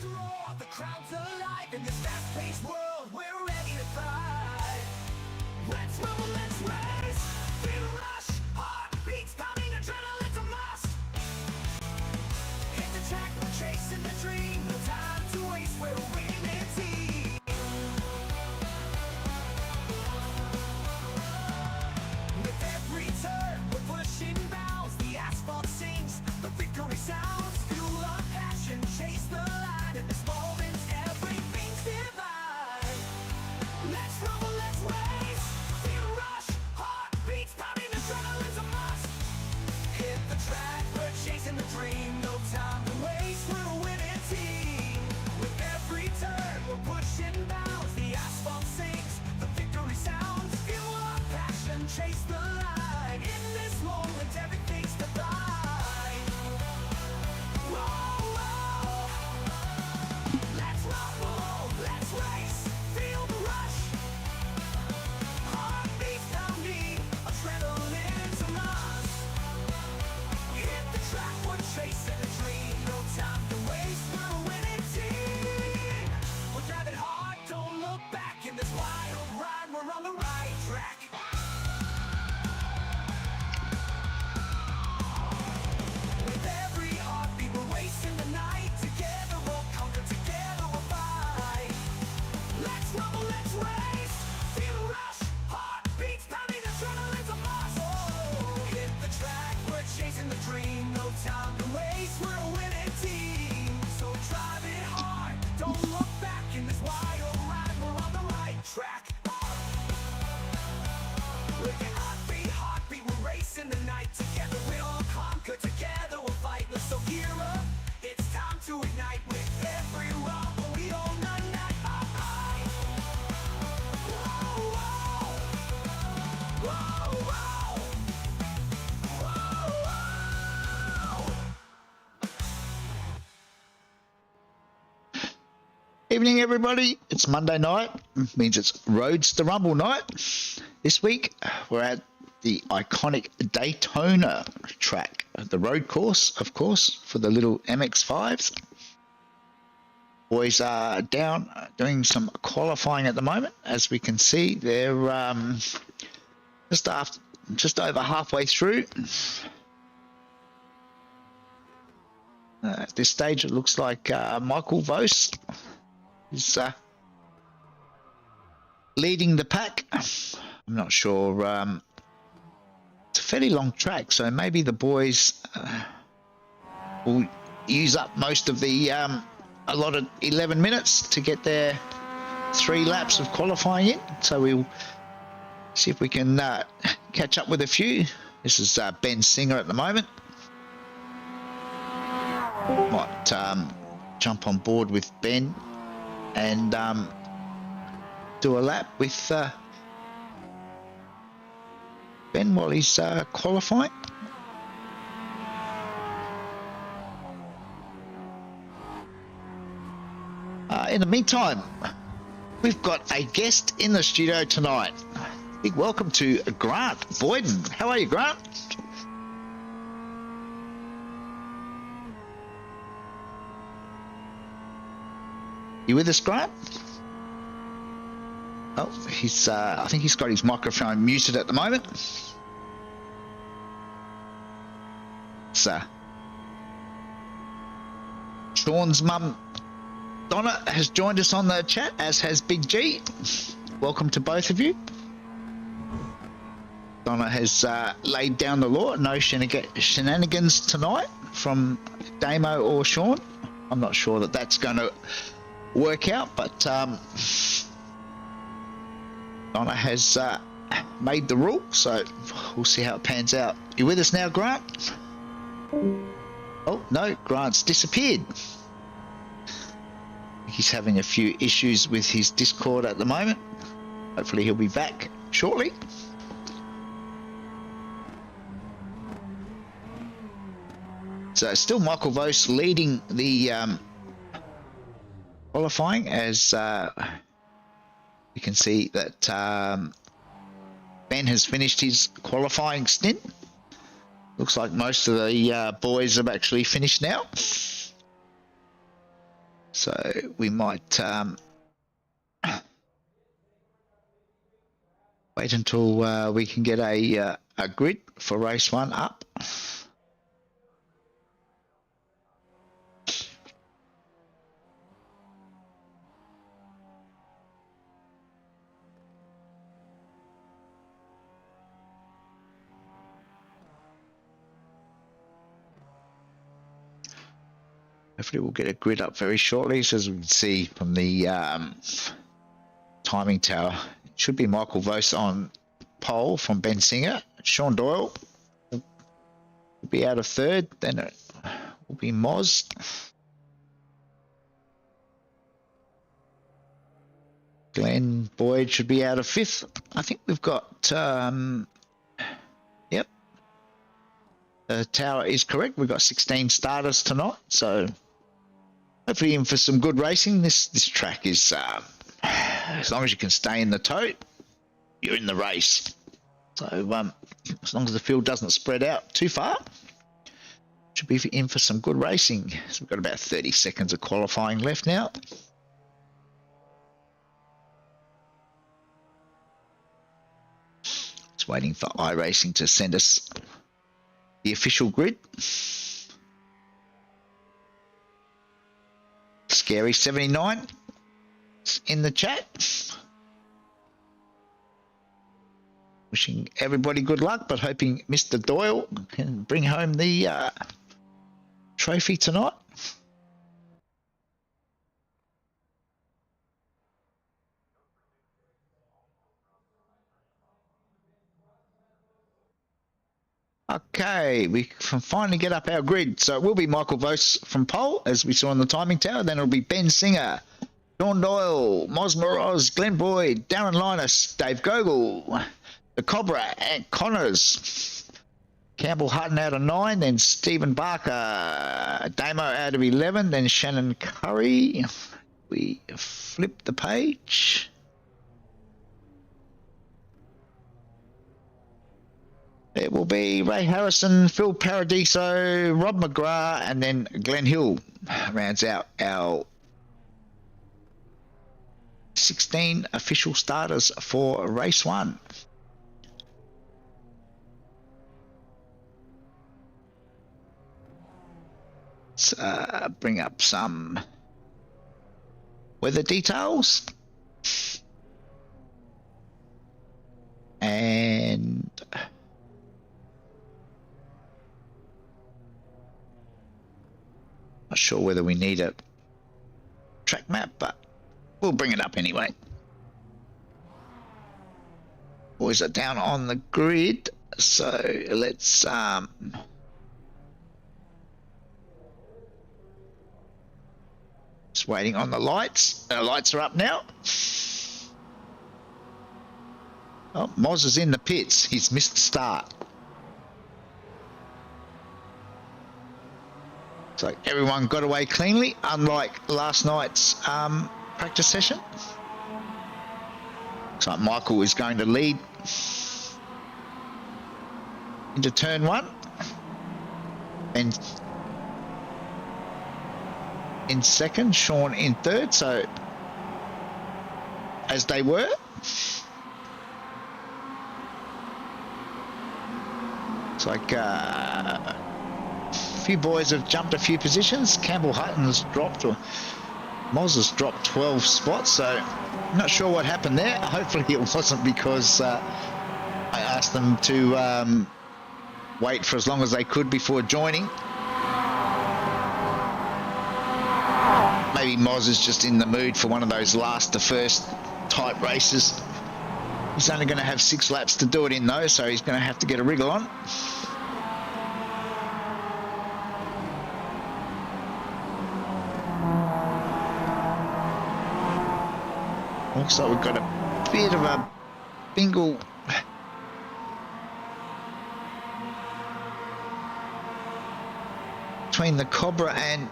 roar, the crowd's alive. In this fast-paced world, we're ready to thrive. Let's rumble, let's race. Feel the rush, heartbeats pounding, adrenaline's a must. Hit the track, we're chasing the dream. No time to waste, we're a winning team. With every turn, we're pushing bounds. The asphalt sings, the victory sounds. Fuel our passion, chase the line. In this moment, everything's divine. Let's rumble, let's race. Feel the rush, heartbeats pounding, adrenaline's a must. Hit the track, we're chasing the dream. No time to waste, we're a winning team. With every turn, we're pushing bounds. The asphalt sings, the victory sounds. Fuel our passion, chase the line. In this moment, everything's divine. Whoa, whoa. Let's rumble, let's race. Feel the rush. Heartbeats pounding, adrenaline's a must. Hit the track, we're chasing a dream. No time to waste, we're a winning team. We're driving hard, don't look back. In this wild ride, we're on the right track. With every heartbeat, we're racing the night. Together we'll conquer, together we'll fight. Let's rumble, let's race. Feel the rush, heartbeats pounding, adrenaline's a must. Hit the track, we're chasing the dream. No time to waste, we're a winning team. So drive it hard, don't look back. In this wild ride, we're on the right track. With your heartbeat, heartbeat, we're racing the night. Together we'll conquer, together we'll fight. Let's so gear up, it's time to ignite. With every rumble, we own the night. Whoa, whoa. Whoa, whoa. Whoa, whoa. Evening, everybody. It's Monday night. Means it's Roadster Rumble night. This week, we're at the iconic Daytona track, the road course, of course, for the little MX-5s. Boys are down doing some qualifying at the moment. As we can see, they're just over halfway through. At this stage, it looks like Michael Vos is leading the pack. I'm not sure. It's a fairly long track, so maybe the boys will use up most of the allotted 11 minutes to get their 3 laps of qualifying in. So we'll see if we can catch up with a few. This is Ben Singer at the moment. Might jump on board with Ben and do a lap with Ben while he's qualifying. In the meantime, we've got a guest in the studio tonight. Big welcome to Grant Boyden. How are you, Grant? You with us, Grant? Oh, he's I think he's got his microphone muted at the moment. So, Sean's mum, Donna, has joined us on the chat, as has Big G. Welcome to both of you. Donna has laid down the law. No shenanigans tonight from Damo or Sean. I'm not sure that that's going to work out, but Donna has made the rule, so we'll see how it pans out. You with us now, Grant? Oh, no, Grant's disappeared. He's having a few issues with his Discord at the moment. Hopefully he'll be back shortly. So still Michael Vos leading the qualifying, as you can see that Ben has finished his qualifying stint. Looks like most of the boys have actually finished now. So we might wait until we can get a grid for race 1 up. Hopefully we'll get a grid up very shortly. So as we can see from the timing tower, it should be Michael Vos on pole from Ben Singer. Sean Doyle will be out of third. Then it will be Moz. Glenn Boyd should be out of fifth. I think we've got, yep, the tower is correct. We've got 16 starters tonight. So hopefully in for some good racing. This track is, as long as you can stay in the tote, you're in the race. So as long as the field doesn't spread out too far, should be in for some good racing. So we've got about 30 seconds of qualifying left now. Just waiting for iRacing to send us the official grid. Scary 79 in the chat. Wishing everybody good luck, but hoping Mr. Doyle can bring home the trophy tonight. Okay, we can finally get up our grid. So it will be Michael Vos from pole, as we saw in the timing tower. Then it'll be Ben Singer, Sean Doyle, Moz Moroz, Glenn Boyd, Darren Linus, Dave Gogol, the Cobra, and Connors. Campbell Hutton out of 9, then Stephen Barker, Damo out of 11, then Shannon Curry. We flip the page. It will be Ray Harrison, Phil Paradiso, Rob McGrath, and then Glenn Hill rounds out our 16 official starters for race 1. Let's bring up some weather details. And not sure whether we need a track map, but we'll bring it up anyway. Boys are down on the grid, so let's just waiting on the lights. The lights are up now. Oh, Moz is in the pits. He's missed the start. So everyone got away cleanly, unlike last night's practice session. Looks like Michael is going to lead into turn 1. And in second, Sean in third. So as they were. It's like a few boys have jumped a few positions. Campbell Hutton's dropped, or Moz has dropped 12 spots, so I'm not sure what happened there. Hopefully it wasn't because I asked them to wait for as long as they could before joining. Maybe Moz is just in the mood for one of those last to first type races. He's only going to have 6 laps to do it in though, so he's going to have to get a wriggle on. Looks like we've got a bit of a bingle between the Cobra and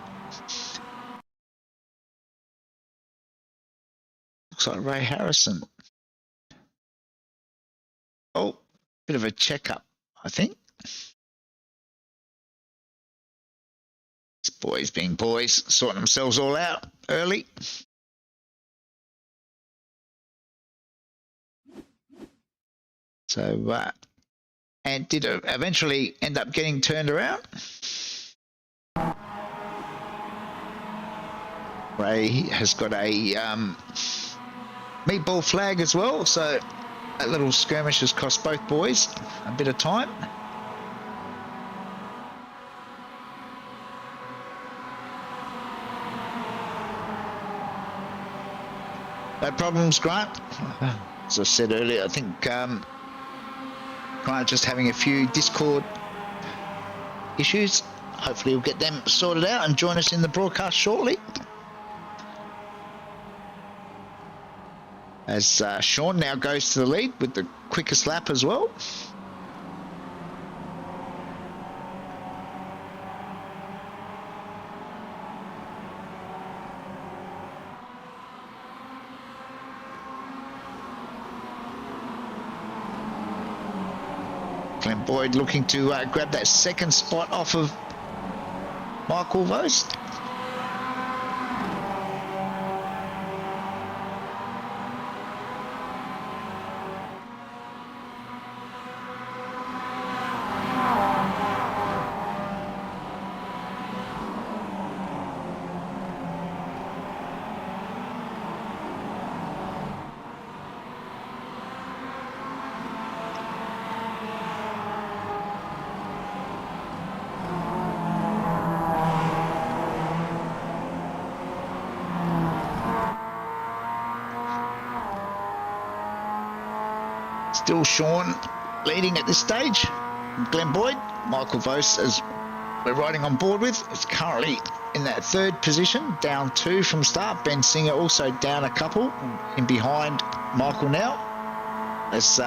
looks like Ray Harrison. Oh, bit of a checkup, I think. It's Boys being boys, sorting themselves all out early. So, and did eventually end up getting turned around. Ray has got a meatball flag as well, so that little skirmish has cost both boys a bit of time. No problems, Grant. As I said earlier, I think Grant just having a few Discord issues. Hopefully we'll get them sorted out and join us in the broadcast shortly. As Sean now goes to the lead with the quickest lap as well. Glenn Boyd looking to grab that second spot off of Michael Vost. Still Sean leading at this stage. Glenn Boyd, Michael Vost, as we're riding on board with, is currently in that third position, down 2 from start. Ben Singer also down a couple, in behind Michael now. As you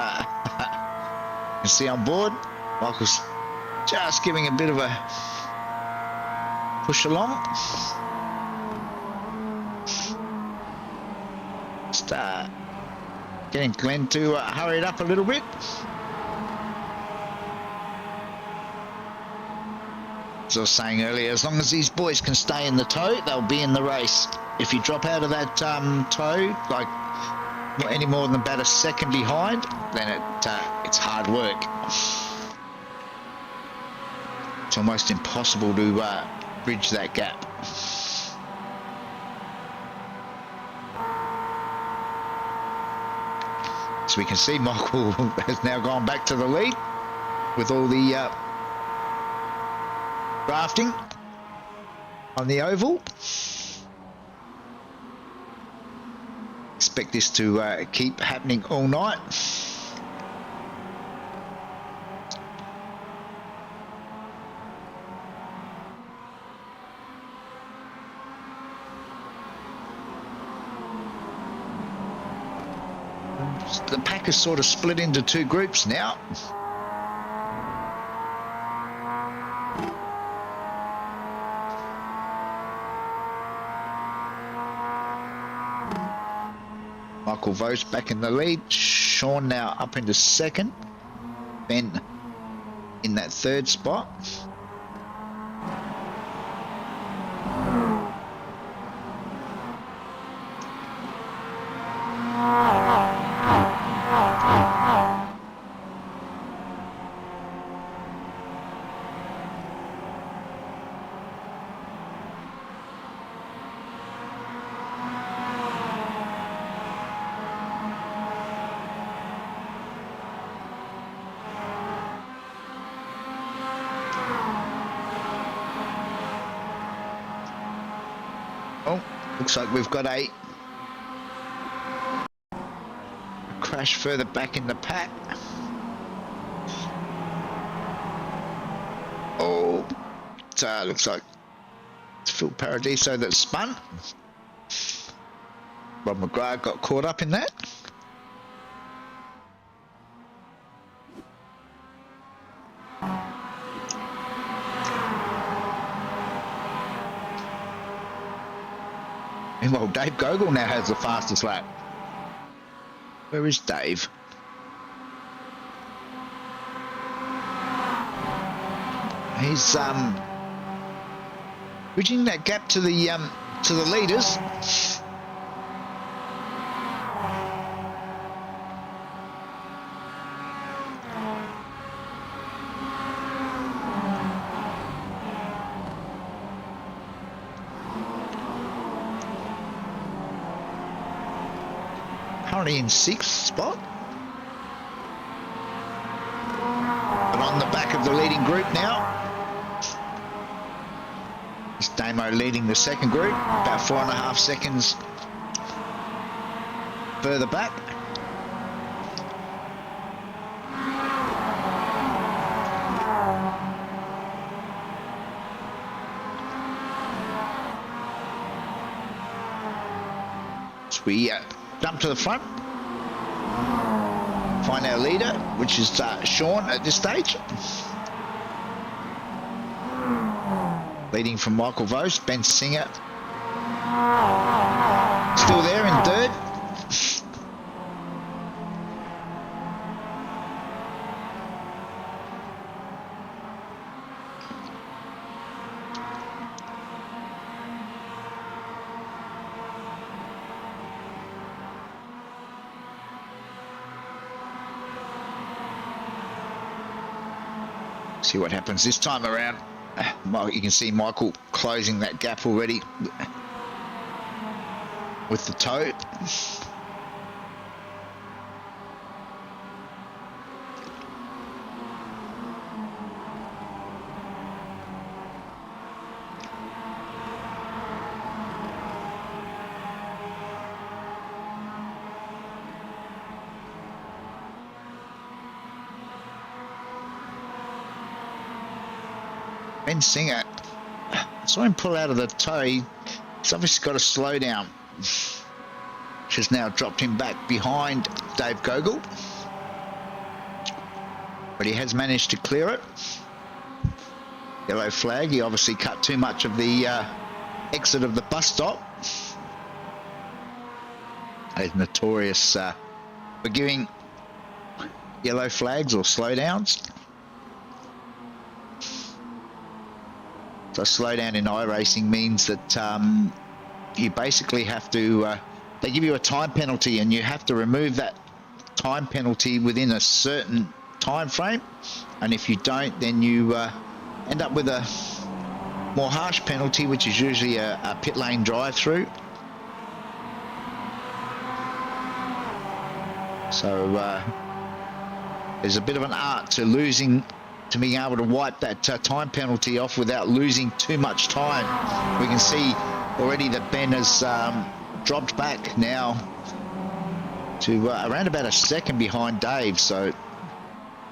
can see on board, Michael's just giving a bit of a push along. Start getting Glenn to hurry it up a little bit. As I was saying earlier, as long as these boys can stay in the tow, they'll be in the race. If you drop out of that tow, like any more than about a second behind, then it's hard work. It's almost impossible to bridge that gap. So we can see Michael has now gone back to the lead with all the drafting on the oval. Expect this to keep happening all night. The pack is sort of split into 2 groups now. Michael Vost back in the lead. Sean now up into second. Ben in that third spot. Oh, looks like we've got a crash further back in the pack. Oh, it looks like it's Phil Paradiso that spun. Rob McGrath got caught up in that. Well, Dave Gogol now has the fastest lap. Where is Dave? He's bridging that gap to the leaders. Currently in 6th spot, but on the back of the leading group now. It's Damo leading the second group, about 4.5 seconds further back. So we jump to the front, find our leader, which is Sean at this stage. Leading from Michael Vos, Ben Singer still there in third. See what happens this time around. You can see Michael closing that gap already with the toe. Ben Singer, I saw him pull out of the toe. He's obviously got to slow down, which has now dropped him back behind Dave Gogol. But he has managed to clear it. Yellow flag. He obviously cut too much of the exit of the bus stop. He's notorious for giving yellow flags or slowdowns. So slowdown in iRacing means that you basically have to, they give you a time penalty and you have to remove that time penalty within a certain time frame. And if you don't, then you end up with a more harsh penalty, which is usually a pit lane drive-through. So there's a bit of an art to being able to wipe that time penalty off without losing too much time. We can see already that Ben has dropped back now to around about a second behind Dave, so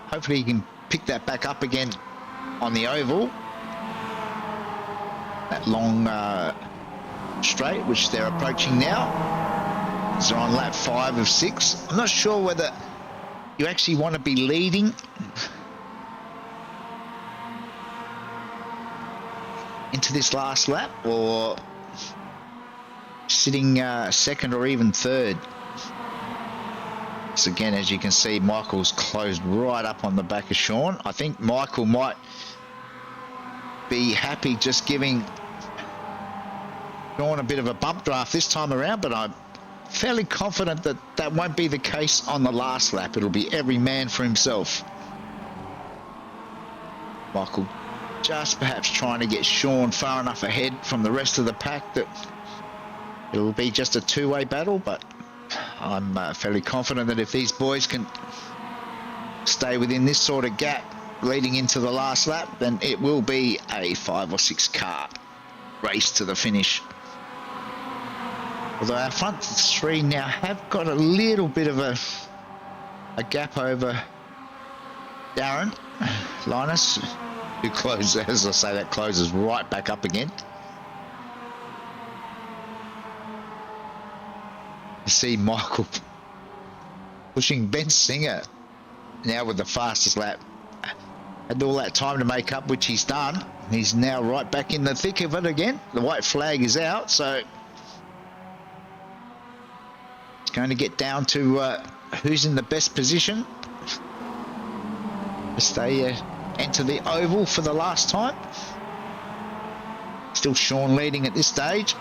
hopefully he can pick that back up again on the oval. That long straight, which they're approaching now. So on lap 5 of 6. I'm not sure whether you actually want to be leading into this last lap or sitting second or even third. So again, as you can see, Michael's closed right up on the back of Sean. I think Michael might be happy just giving Sean a bit of a bump draft this time around, but I'm fairly confident that that won't be the case on the last lap. It'll be every man for himself. Michael just perhaps trying to get Sean far enough ahead from the rest of the pack that it'll be just a two-way battle, but I'm fairly confident that if these boys can stay within this sort of gap leading into the last lap, then it will be a 5 or 6 car race to the finish. Although our front three now have got a little bit of a gap over Darren Linus, who closes, as I say, that closes right back up again. You see Michael pushing Ben Singer now with the fastest lap. Had all that time to make up, which he's done. He's now right back in the thick of it again. The white flag is out, so it's going to get down to who's in the best position as they enter the oval for the last time. Still Sean leading at this stage.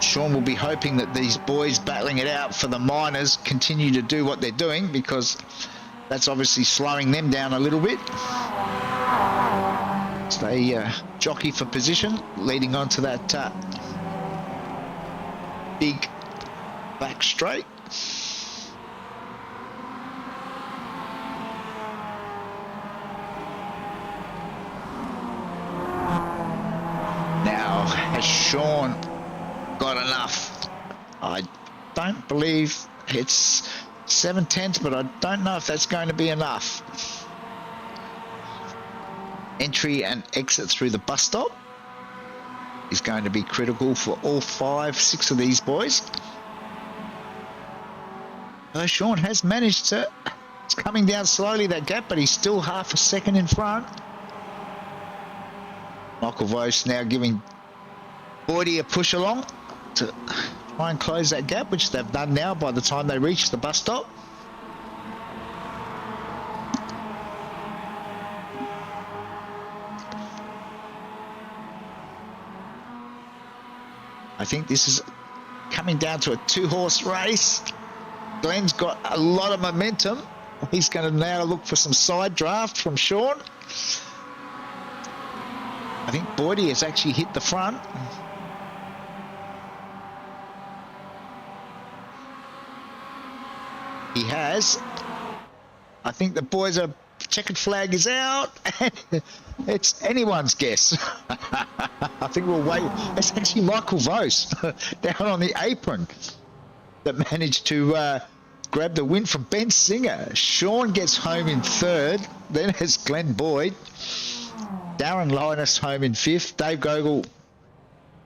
Sean will be hoping that these boys battling it out for the minors continue to do what they're doing, because that's obviously slowing them down a little bit. So they jockey for position, leading on to that big back straight. Now, has Sean got enough? I don't believe it's 7/10, but I don't know if that's going to be enough. Entry and exit through the bus stop is going to be critical for all 5-6 of these boys. Sean has managed to, it's coming down slowly, that gap, but he's still half a second in front. Michael Vos now giving Boydie a push along to try and close that gap, which they've done now by the time they reach the bus stop. I think this is coming down to a 2-horse race. Glenn's got a lot of momentum. He's going to now look for some side draft from Sean. I think Boydie has actually hit the front. He has. I think the boys are, checkered flag is out. It's anyone's guess. I think we'll wait. It's actually Michael Vos down on the apron that managed to grab the win from Ben Singer. Sean gets home in 3rd. Then it's Glenn Boyd. Darren Linus home in 5th. Dave Gogol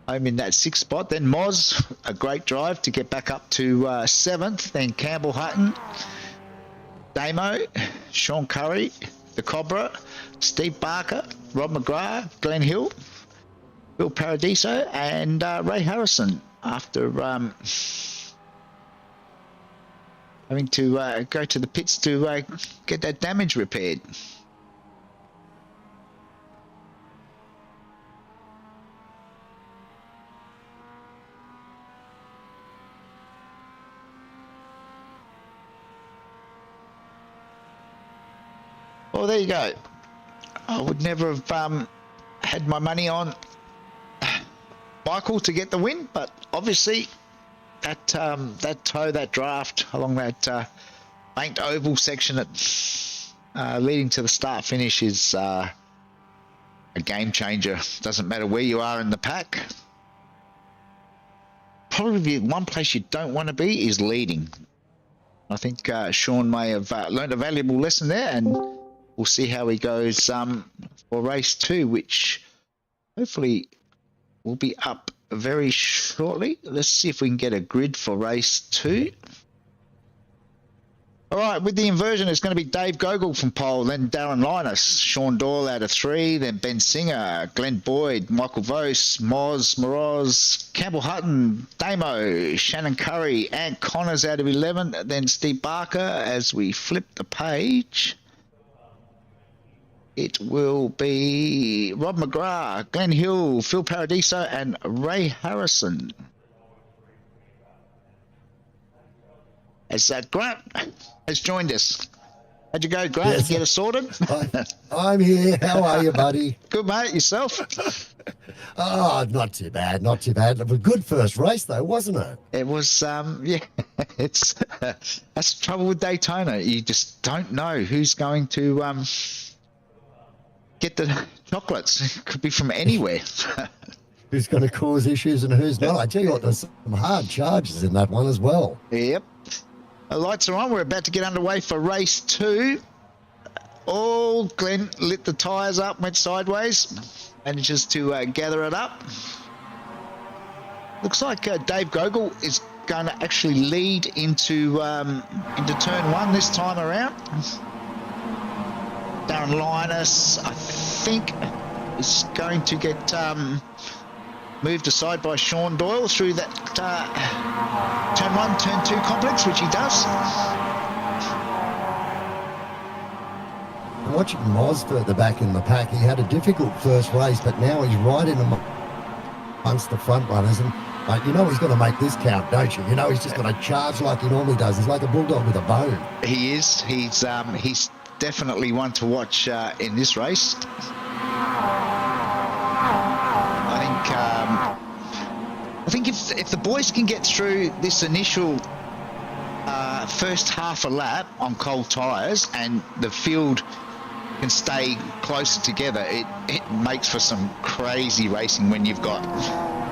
home in that 6th spot. Then Moz, a great drive to get back up to 7th. Then Campbell Hutton, Damo, Sean Curry, the Cobra, Steve Barker, Rob McGrath, Glenn Hill, Bill Paradiso, and Ray Harrison, after having to go to the pits to get that damage repaired. Well, there you go. I would never have had my money on Michael to get the win, but obviously that that draft along that banked oval section at leading to the start finish is a game changer. Doesn't matter where you are in the pack. Probably one place you don't want to be is leading. I think Sean may have learned a valuable lesson there, and we'll see how he goes for race 2, which hopefully will be up very shortly. Let's see if we can get a grid for race 2. All right, with the inversion, it's going to be Dave Gogol from pole, then Darren Linus, Sean Doyle out of 3, then Ben Singer, Glenn Boyd, Michael Vos, Moz, Moroz, Campbell Hutton, Damo, Shannon Curry, Ant Connors out of 11, then Steve Barker. As we flip the page, it will be Rob McGrath, Glenn Hill, Phil Paradiso, and Ray Harrison. As Grant has joined us. How'd you go, Grant? Yes. Get us sorted? I'm here. How are you, buddy? Good, mate. Yourself? Oh, not too bad. Not too bad. It was a good first race, though, wasn't it? It was, yeah. It's that's the trouble with Daytona. You just don't know who's going to get the chocolates. It could be from anywhere. Who's going to cause issues and who's not? I tell you what, there's some hard charges in that one as well. Yep. The lights are on. We're about to get underway for race 2. Oh, Glenn lit the tyres up, went sideways, manages to gather it up. Looks like Dave Gogol is going to actually lead into turn 1 this time around. Darren Linus, I think, is going to get moved aside by Sean Doyle through that turn 1, turn 2 complex, which he does. watching Moz further back in the pack, he had a difficult first race, but now he's right in amongst the front runners. And you know he's going to make this count, don't you? You know he's just going to charge like he normally does. He's like a bulldog with a bone. He is. He's definitely one to watch in this race. I think if the boys can get through this initial first half a lap on cold tyres and the field can stay closer together, it makes for some crazy racing when you've got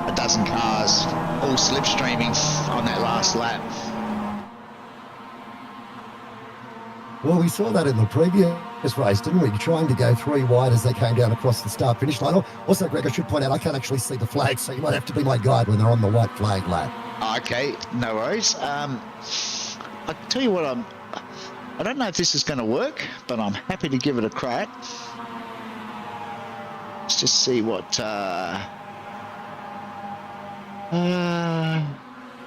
a dozen cars all slipstreaming on that last lap. Well, we saw that in the previous race, didn't we? Trying to go 3 wide as they came down across the start-finish line. Also, Greg, I should point out, I can't actually see the flag, so you might have to be my guide when they're on the white flag lap. Okay, no worries. I'll tell you what, I don't know if this is going to work, but I'm happy to give it a crack. Let's just see what...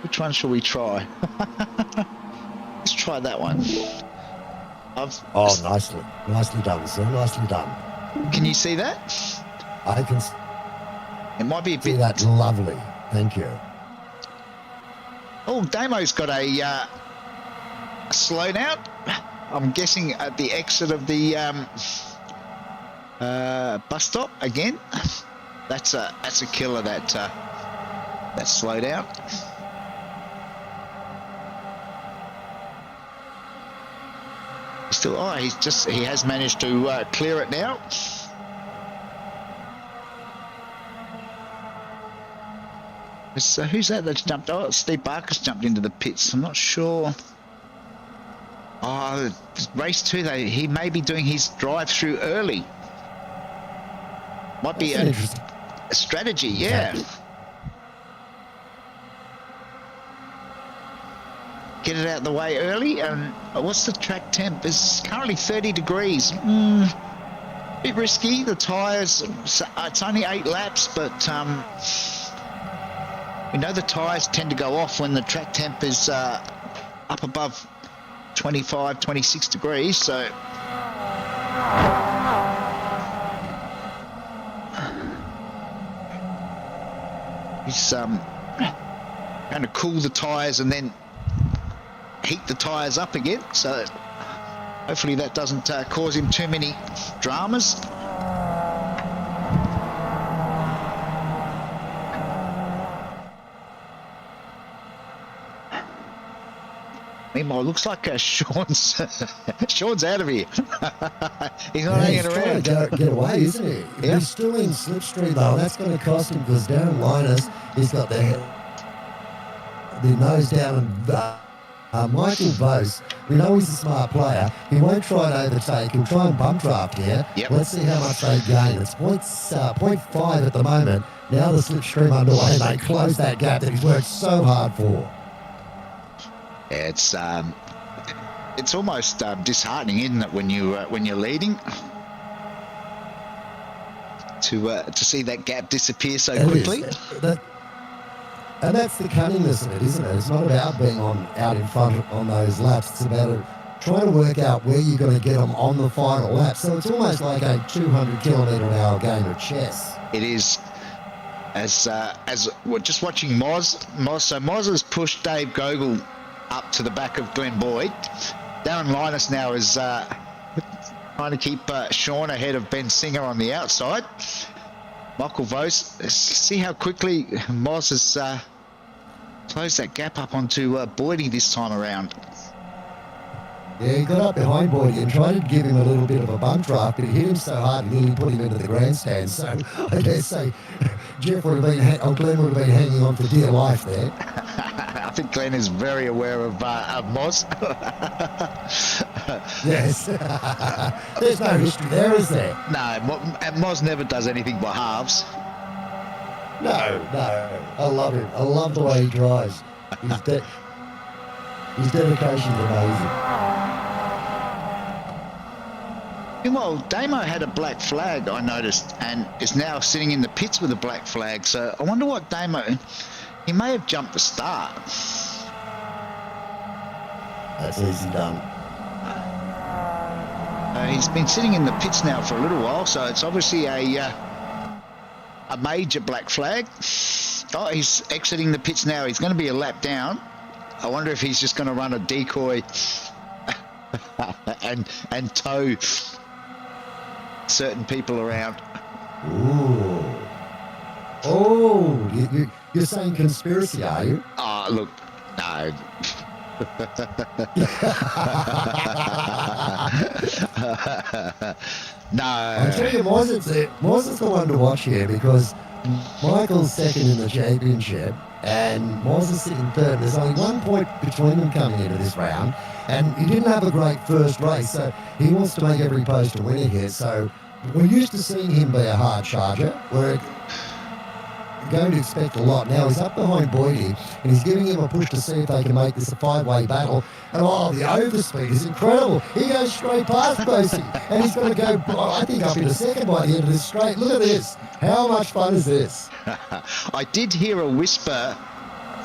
which one shall we try? Let's try that one. Nicely done, sir. Nicely done. Can you see that? I can It might be a see bit... that. Lovely. Thank you. Oh, Damo's got a slowdown. I'm guessing at the exit of the bus stop again. That's a killer, that slowdown. Still, he has managed to clear it now. So who's that's jumped? Oh, Steve Barker's jumped into the pits. I'm not sure. Oh, race 2 though. He may be doing his drive-through early. Might be a strategy, yeah. Get it out the way early. And what's the track temp? It's currently 30 degrees. Bit risky. The tyres, it's only 8 laps, but we know the tyres tend to go off when the track temp is up above 25, 26 degrees. So he's going to cool the tyres and then heat the tyres up again, so hopefully that doesn't cause him too many dramas. Meanwhile, it looks like Sean's out of here. He's not hanging around. Trying to get away, isn't he? Yeah. He's still in slipstream though. That's going to cost him, because Darren Linus, he's got the nose down, and Michael Vose, we know he's a smart player. He won't try and overtake. He'll try and bump draft here. Yep. Let's see how much they gain. It's 0.5 at the moment. Now the slipstream underway, and they close that gap that he's worked so hard for. Yeah, it's almost disheartening, isn't it, when you're leading, to see that gap disappear so quickly. And that's the cunningness of it, isn't it? It's not about being out in front on those laps. It's about trying to work out where you're going to get them on the final lap. So it's almost like a 200-kilometre-an-hour game of chess. It is. As we're just watching Moz. So Moz has pushed Dave Gogol up to the back of Glenn Boyd. Darren Linus now is trying to keep Sean ahead of Ben Singer on the outside. Michael Vose, see how quickly Moz has closed that gap up onto Boydie this time around. Yeah, he got up behind Boydie and tried to give him a little bit of a bump draft, but he hit him so hard he nearly put him into the grandstand. So I guess Glenn would have been hanging on for dear life there. I think Glenn is very aware of Moz. Yes. There's no history there, is there? No, and Moz never does anything but halves. No. I love him. I love the way he drives. His dedication's amazing. Well, Damo had a black flag, I noticed, and is now sitting in the pits with a black flag. So I wonder what Damo... He may have jumped the start. That's easy done. He's been sitting in the pits now for a little while, so it's obviously a major black flag. Oh, he's exiting the pits now. He's going to be a lap down. I wonder if he's just going to run a decoy and tow certain people around. Ooh. Oh, you're saying conspiracy, are you? Ah, look, no. No. I tell you, Moz is the one to watch here because Michael's second in the championship and Moz is sitting third. There's only 1 point between them coming into this round, and he didn't have a great first race, so he wants to make every post a winner here. So we're used to seeing him be a hard charger. We're going to expect a lot. Now he's up behind Boydie and he's giving him a push to see if they can make this a five-way battle. And the overspeed is incredible. He goes straight past Bosie and he's going to go, I think, up into second by the end of this straight. Look at this. How much fun is this? I did hear a whisper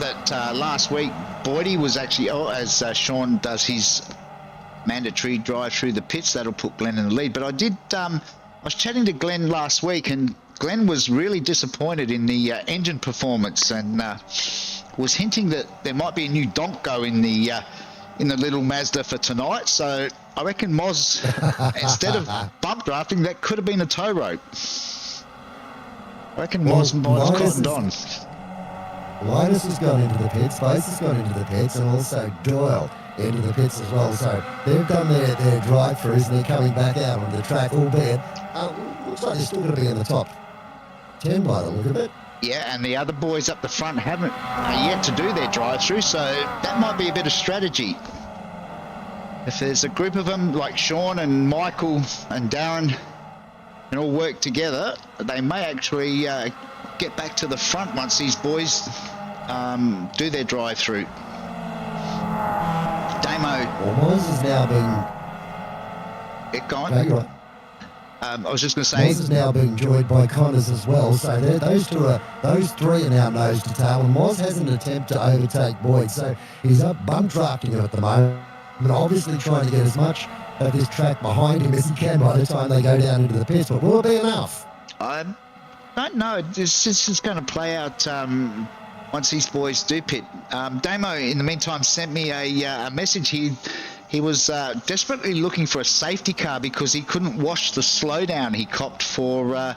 that last week Boydie was actually, as Sean does his mandatory drive through the pits, that'll put Glenn in the lead. But I was chatting to Glenn last week, and Glenn was really disappointed in the engine performance, and was hinting that there might be a new donk-go in the little Mazda for tonight. So I reckon Moz, instead of bump drafting, that could have been a tow rope. I reckon Moz cottoned on. Linus has gone into the pits, Bass has gone into the pits, and also Doyle into the pits as well. So they've done their drive-throughs and they're coming back out on the track, albeit looks like they're still going to be in the top 10 by the look of it. Yeah, and the other boys up the front haven't yet to do their drive-through, so that might be a bit of strategy. If there's a group of them like Sean and Michael and Darren can all work together, they may actually get back to the front once these boys do their drive-through. Damo. Well, Moz is now being... Get going. No, you're right. I was just going to say... Moz is now being joined by Connors as well, so those three are now nose to tail, and Moz has an attempt to overtake Boyd, so he's up bump drafting him at the moment, but obviously trying to get as much of this track behind him as he can by the time they go down into the pits, but will it be enough? I don't know. This is going to play out once these boys do pit. Damo, in the meantime, sent me a message. He was desperately looking for a safety car because he couldn't wash the slowdown he copped for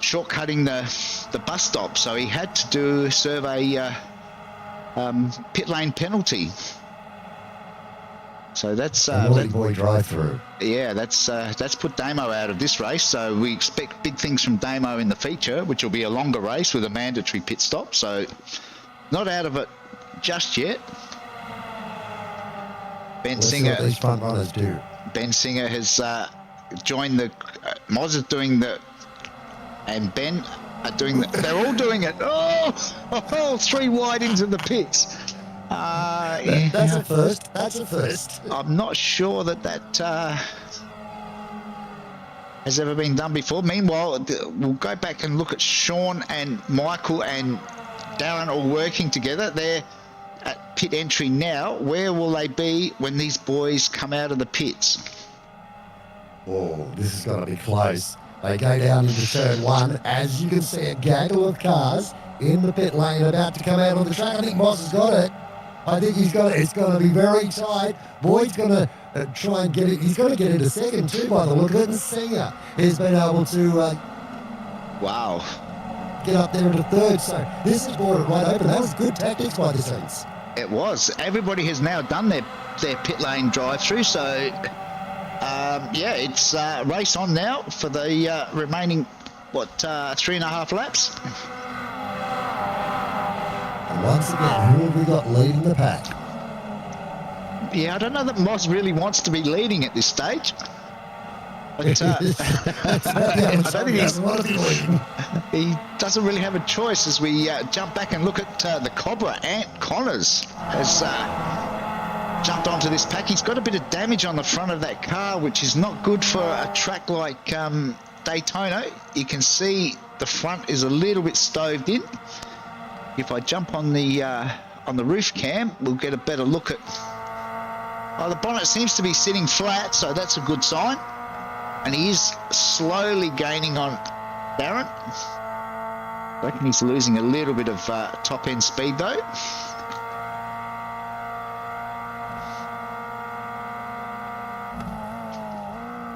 shortcutting the bus stop, so he had to serve a pit lane penalty. So that's boy drive through. Yeah, that's put Damo out of this race. So we expect big things from Damo in the feature, which will be a longer race with a mandatory pit stop. So not out of it just yet. Ben Singer. What these front runners do. Ben Singer has joined the. Moz is doing the, and Ben are doing the. They're all doing it. Oh, 3 wide into the pits. That's a first. That's a first. I'm not sure that has ever been done before. Meanwhile, we'll go back and look at Sean and Michael and Darren all working together. They're at pit entry now. Where will they be when these boys come out of the pits? Oh, this is going to be close. They go down into turn 1. As you can see, a gaggle of cars in the pit lane about to come out on the track. I think Moss has got it. I think he's got it. It's going to be very tight. Boyd's going to try and get it. He's going to get into second too, by the look of it. And Singer has been able to get up there into third. So this has brought it right open. That was good tactics by the Saints. It was. Everybody has now done their pit lane drive-through. So, it's race on now for the remaining, 3.5 laps? And once again, who have we got leading the pack? Yeah, I don't know that Moss really wants to be leading at this stage. But, I don't think he doesn't really have a choice as we jump back and look at the Cobra. Ant Connors has jumped onto this pack. He's got a bit of damage on the front of that car, which is not good for a track like Daytona. You can see the front is a little bit stoved in. If I jump on the roof cam, we'll get a better look at... Oh, the bonnet seems to be sitting flat, so that's a good sign. And he is slowly gaining on Darren. I reckon he's losing a little bit of top end speed though.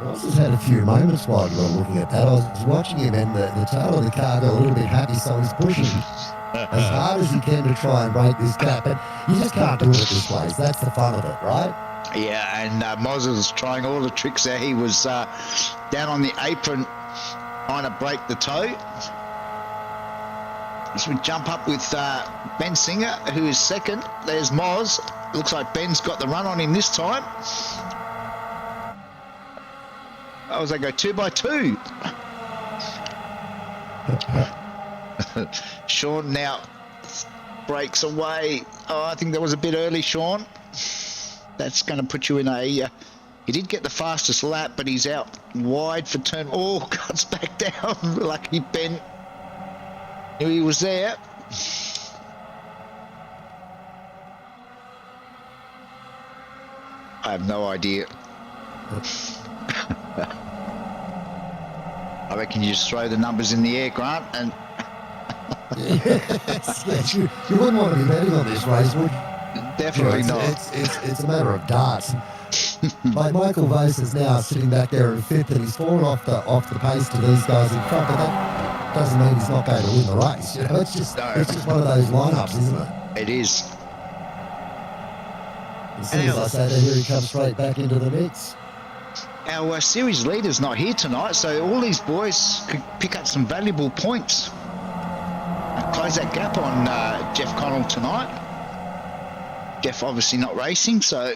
Ross has had a few moments while we were looking at that. I was watching him and the tail of the car got a little bit happy, so he's pushing as hard as he can to try and break this gap. But you just can't do it at this place. That's the fun of it, right? Yeah, and Moz was trying all the tricks there. He was down on the apron trying to break the toe. As we jump up with Ben Singer, who is second. There's Moz. Looks like Ben's got the run on him this time. Oh, as they go 2 by 2. Sean now breaks away. Oh, I think that was a bit early, Sean. That's going to put you in a... he did get the fastest lap, but he's out wide for turn... Oh, cuts back down. Lucky Ben knew he was there. I have no idea. I reckon you just throw the numbers in the air, Grant, and... yes, you wouldn't want to be betting on this race, would you? Definitely not. It's a matter of darts. Like Michael Vose is now sitting back there in fifth, and he's fallen off the pace to these guys in front, but that doesn't mean he's not going to win the race. You know, it's just one of those lineups, isn't it? It is. As soon as I say that, here he comes straight back into the mix. Our series leader's not here tonight, so all these boys could pick up some valuable points and close that gap on Jeff Connell tonight. Jeff obviously not racing, so...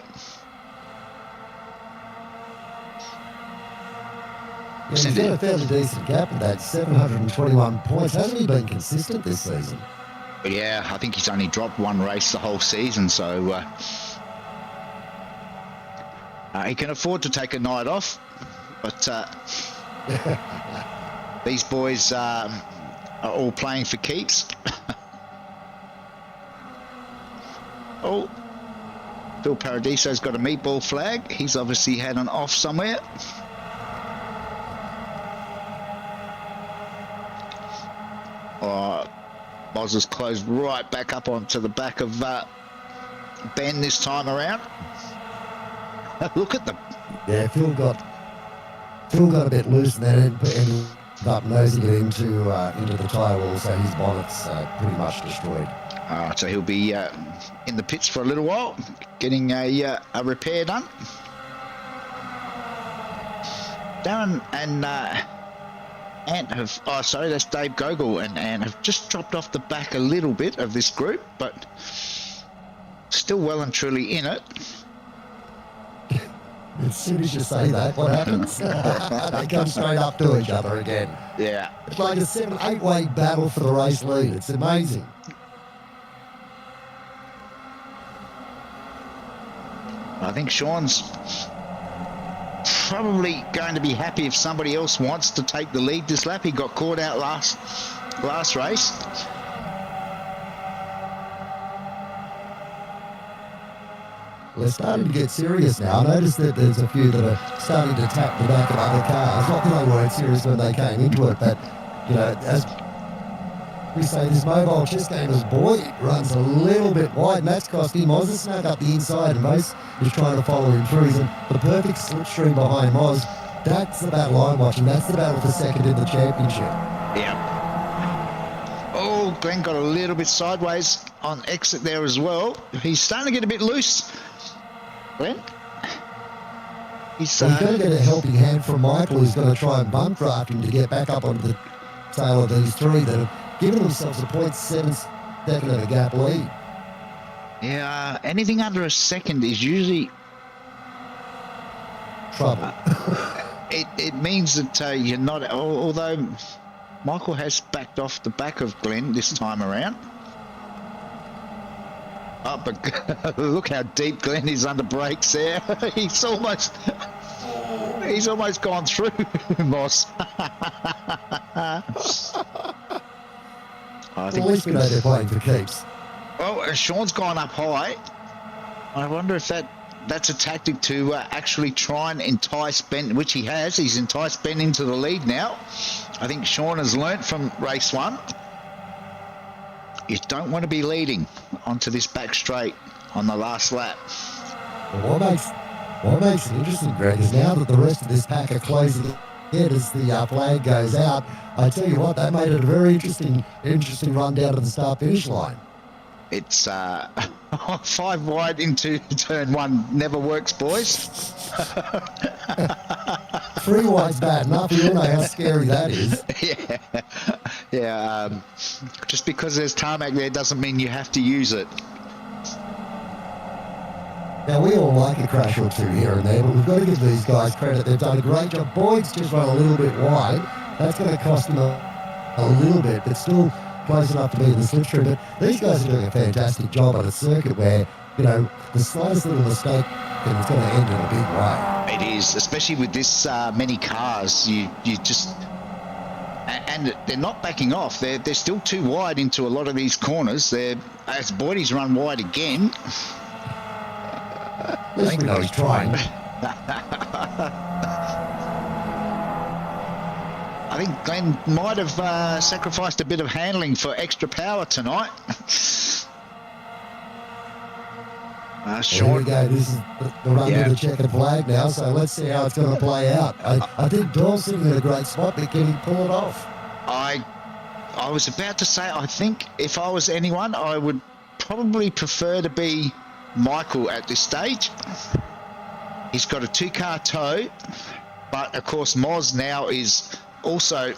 Yeah, he's got a fairly decent gap at that, 721 points. Hasn't he been consistent this season? Yeah, I think he's only dropped one race the whole season, so... he can afford to take a night off, but these boys are all playing for keeps. Oh, Phil Paradiso's got a meatball flag. He's obviously had an off somewhere. Oh, Moz has closed right back up onto the back of Ben this time around. Look at them. Yeah, Phil got a bit loose and then ended up nosing it into the tyre wall, so his bonnet's pretty much destroyed. So he'll be in the pits for a little while, getting a repair done. Darren and Ant have... Oh, sorry, that's Dave Gogol and Ant have just dropped off the back a little bit of this group, but still well and truly in it. As soon as you say that, what happens? They come straight up to each other again. Yeah. It's like a 7-8 way battle for the race lead. It's amazing. I think Sean's probably going to be happy if somebody else wants to take the lead this lap. He got caught out last race. They're starting to get serious now. I noticed that there's a few that are starting to tap the back of other cars. Not that they weren't serious when they came into it, but, you know, as we say, this mobile chess gamer's boy runs a little bit wide, and that's cost him. Moz has snuck up the inside, and Moz is trying to follow him through. He's in the perfect slipstream behind Moz. That's the battle I'm watching. That's the battle for second in the championship. Yeah. Oh, Glenn got a little bit sideways on exit there as well. He's starting to get a bit loose. Glenn? He's going to get a helping hand from Michael, who's going to try and bump draft him to get back up onto the tail of these three that have given themselves a 0.7 second of a gap lead. Yeah, anything under a second is usually trouble. It means that you're not, although Michael has backed off the back of Glenn this time around. Oh, but look how deep Glenn is under brakes there. He's almost gone through, Moss. I think at least we know they're playing for keeps. Well, Sean's gone up high. I wonder if that that's a tactic to actually try and entice Ben, which he has. He's enticed Ben into the lead now. I think Sean has learnt from race 1. You don't want to be leading onto this back straight on the last lap. Well, what makes it interesting, Greg, is now that the rest of this pack are closing in as the flag goes out, I tell you what, that made it a very interesting run down to the start-finish line. It's 5 wide into turn 1. Never works, boys. 3 wide's bad enough. You all know how scary that is. Yeah. Just because there's tarmac there doesn't mean you have to use it. Now, we all like a crash or two here and there, but we've got to give these guys credit. They've done a great job. Boyd's just run a little bit wide. That's going to cost him a little bit, but still close enough to be in the slipstream. But these guys are doing a fantastic job on a circuit where, you know, the slightest little mistake and it's going to end in a big way. It is, especially with this many cars. You just... And they're not backing off. They're still too wide into a lot of these corners. As Boydie's run wide again... At least we know he's trying. I think Glenn might have sacrificed a bit of handling for extra power tonight. Here we go. This is the run to the checkered flag now, so let's see how it's going to play out. I think Doyle's sitting in a great spot, but can he pull it off? I was about to say, I think if I was anyone, I would probably prefer to be Michael at this stage. He's got a 2-car tow, but of course Moz now is also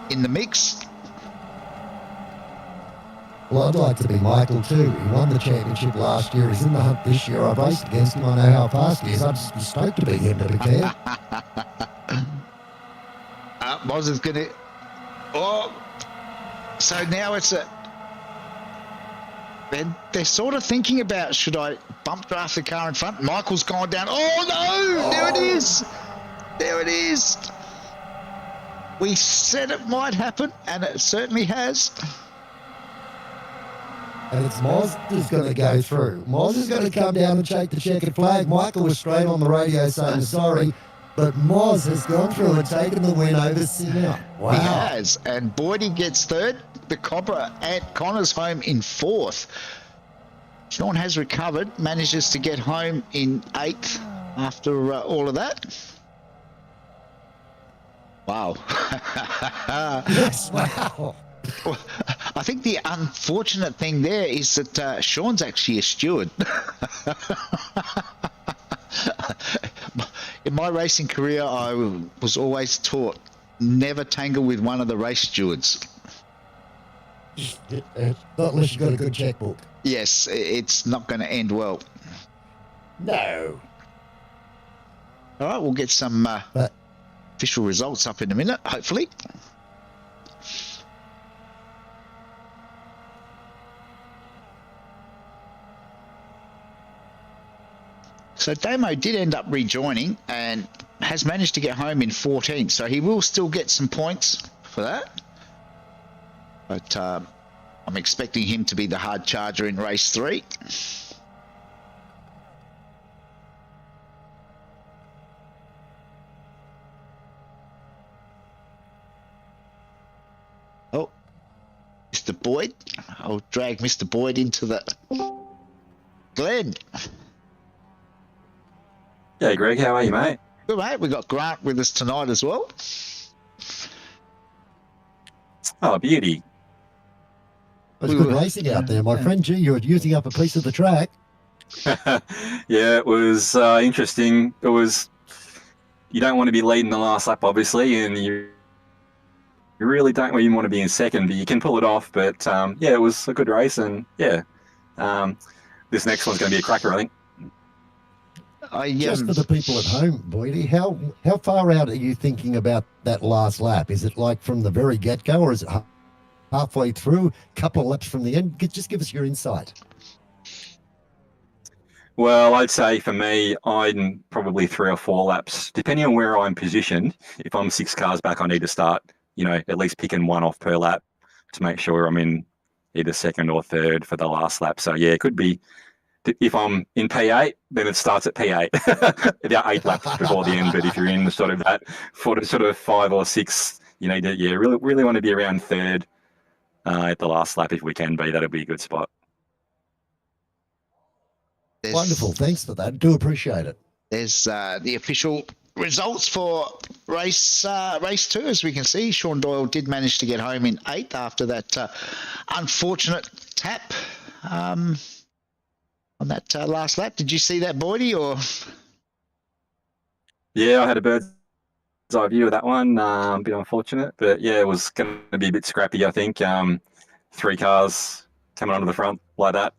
in the mix. Well, I'd like to be Michael too. He won the championship last year. He's in the hunt this year. I've raced against him. I know how fast he is. I'd just be stoked to be him, to be fair. Moz is going to... Oh, so now it's a... They're sort of thinking about, should I bump draft the car in front? Michael's gone down. Oh, no! There it is! There it is! We said it might happen, and it certainly has. And it's Moz who's going to go through. Moz is going to come down and shake the checkered flag. Michael was straight on the radio saying sorry, but Moz has gone through and taken the win over Sinner. Wow. He has, and Boydie gets third. The Cobra at Connor's home in 4th. Sean has recovered, manages to get home in 8th after all of that. Wow. Yes, wow. Well, I think the unfortunate thing there is that Sean's actually a steward. In my racing career, I was always taught never tangle with one of the race stewards. Not unless you've got a good checkbook. Yes, it's not going to end well. No. All right, we'll get some official results up in a minute, hopefully. So Damo did end up rejoining and has managed to get home in 14th, so he will still get some points for that. But I'm expecting him to be the hard charger in race 3. Oh, Mr. Boyd. I'll drag Mr. Boyd into the... Glenn. Yeah, Greg, how are you, mate? Good, mate. We've got Grant with us tonight as well. Oh, beauty. It's good racing out there, my friend. Gee, you're using up a piece of the track. Yeah, it was interesting. It was, you don't want to be leading the last lap, obviously, and you really don't even want to be in second, but you can pull it off. But yeah, it was a good race, and yeah, this next one's going to be a cracker, I think. Just for the people at home, Boydie, how far out are you thinking about that last lap? Is it like from the very get-go, or is it halfway through, a couple of laps from the end? Just give us your insight. Well, I'd say for me, I'm probably 3 or 4 laps, depending on where I'm positioned. If I'm 6 cars back, I need to start, at least picking 1 off per lap to make sure I'm in either second or third for the last lap. So yeah, it could be if I'm in P8, then it starts at P8, about 8 laps before the end. But if you're in sort of that sort of 5 or 6, you need to really want to be around third at the last lap if we can be. That'll be a good spot. Wonderful. Thanks for that. Do appreciate it. There's the official results for race 2. As we can see, Sean Doyle did manage to get home in 8th after that unfortunate tap on that last lap. Did you see that, Boydie? Or yeah, I had a bird's eye view of that one. A bit unfortunate, but yeah, it was going to be a bit scrappy. I think 3 cars coming onto the front like that,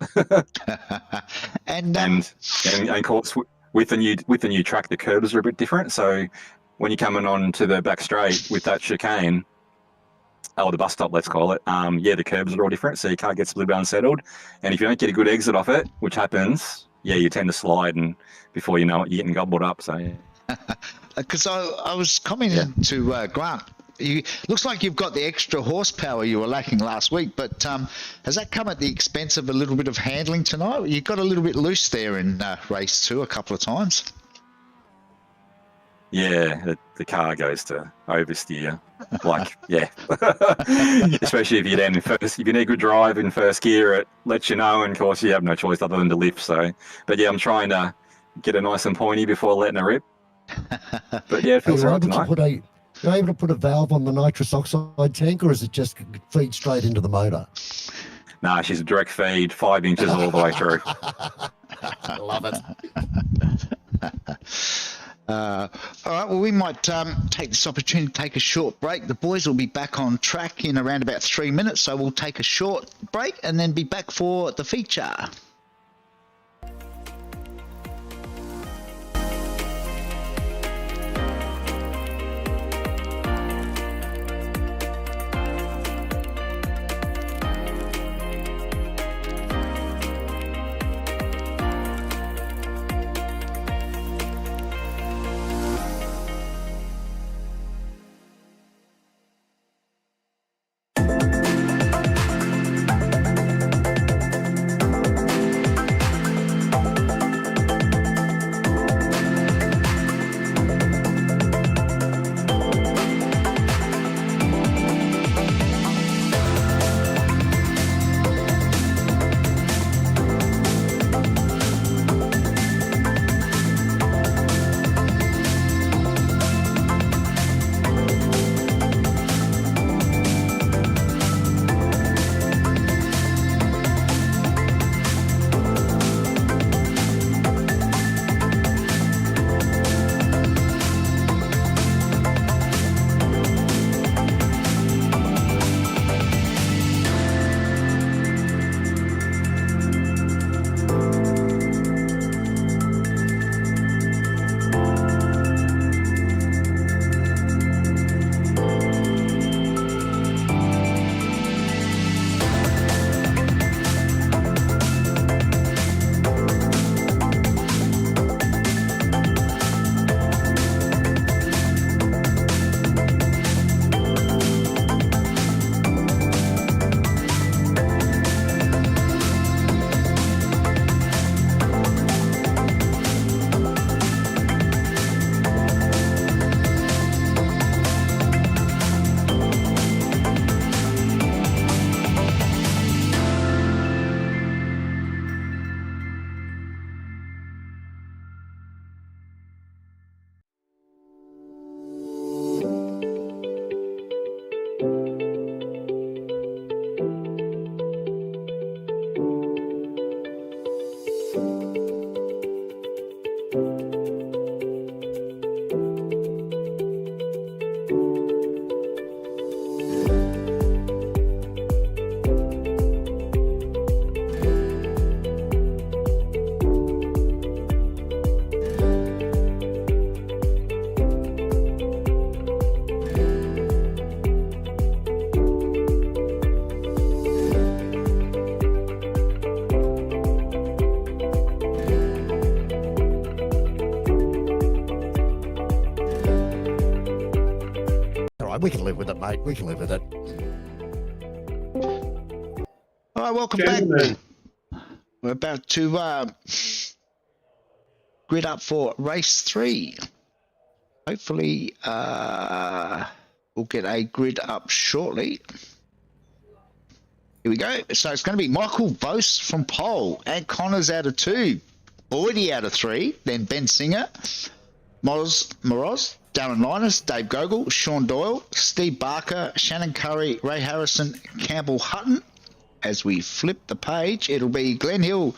and of course with the new track, the curbs are a bit different. So when you're coming on to the back straight with that chicane, or the bus stop, let's call it, the curbs are all different, so your car gets a little bit unsettled. And if you don't get a good exit off it, which happens, you tend to slide, and before you know it, you're getting gobbled up. So yeah. Because I was commenting to Grant, looks like you've got the extra horsepower you were lacking last week, but has that come at the expense of a little bit of handling tonight? You got a little bit loose there in race 2 a couple of times. Yeah, the car goes to oversteer. Like, yeah. Especially if you're then if you need good drive in first gear, it lets you know, and of course you have no choice other than to lift. So, but yeah, I'm trying to get it nice and pointy before letting it rip. But yeah, it feels right tonight. You're able to put a valve on the nitrous oxide tank, or is it just feed straight into the motor? Nah, she's a direct feed, 5 inches all the way through. I love it. All right, well, we might take this opportunity to take a short break. The boys will be back on track in around about 3 minutes, so we'll take a short break and then be back for the feature. We can live with it, mate. We can live with it. All right, welcome back. we're about to grid up for race 3. Hopefully, we'll get a grid up shortly. Here we go. So it's going to be Michael Vos from pole, Ant Connors out of 2, Boydie out of 3, then Ben Singer, Moroz, Darren Linus, Dave Gogol, Sean Doyle, Steve Barker, Shannon Curry, Ray Harrison, Campbell Hutton. As we flip the page, it'll be Glenn Hill,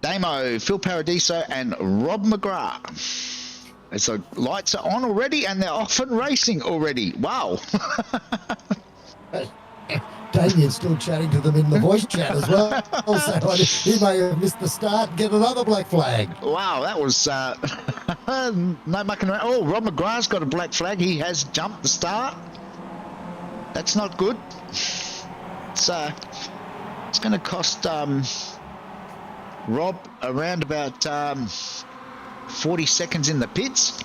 Damo, Phil Paradiso, and Rob McGrath. And so lights are on already, and they're off and racing already. Wow. Damien's still chatting to them in the voice chat as well. So he may have missed the start and get another black flag. Wow, that was no mucking around. Oh, Rob McGrath's got a black flag. He has jumped the start. That's not good. It's going to cost Rob around about 40 seconds in the pits.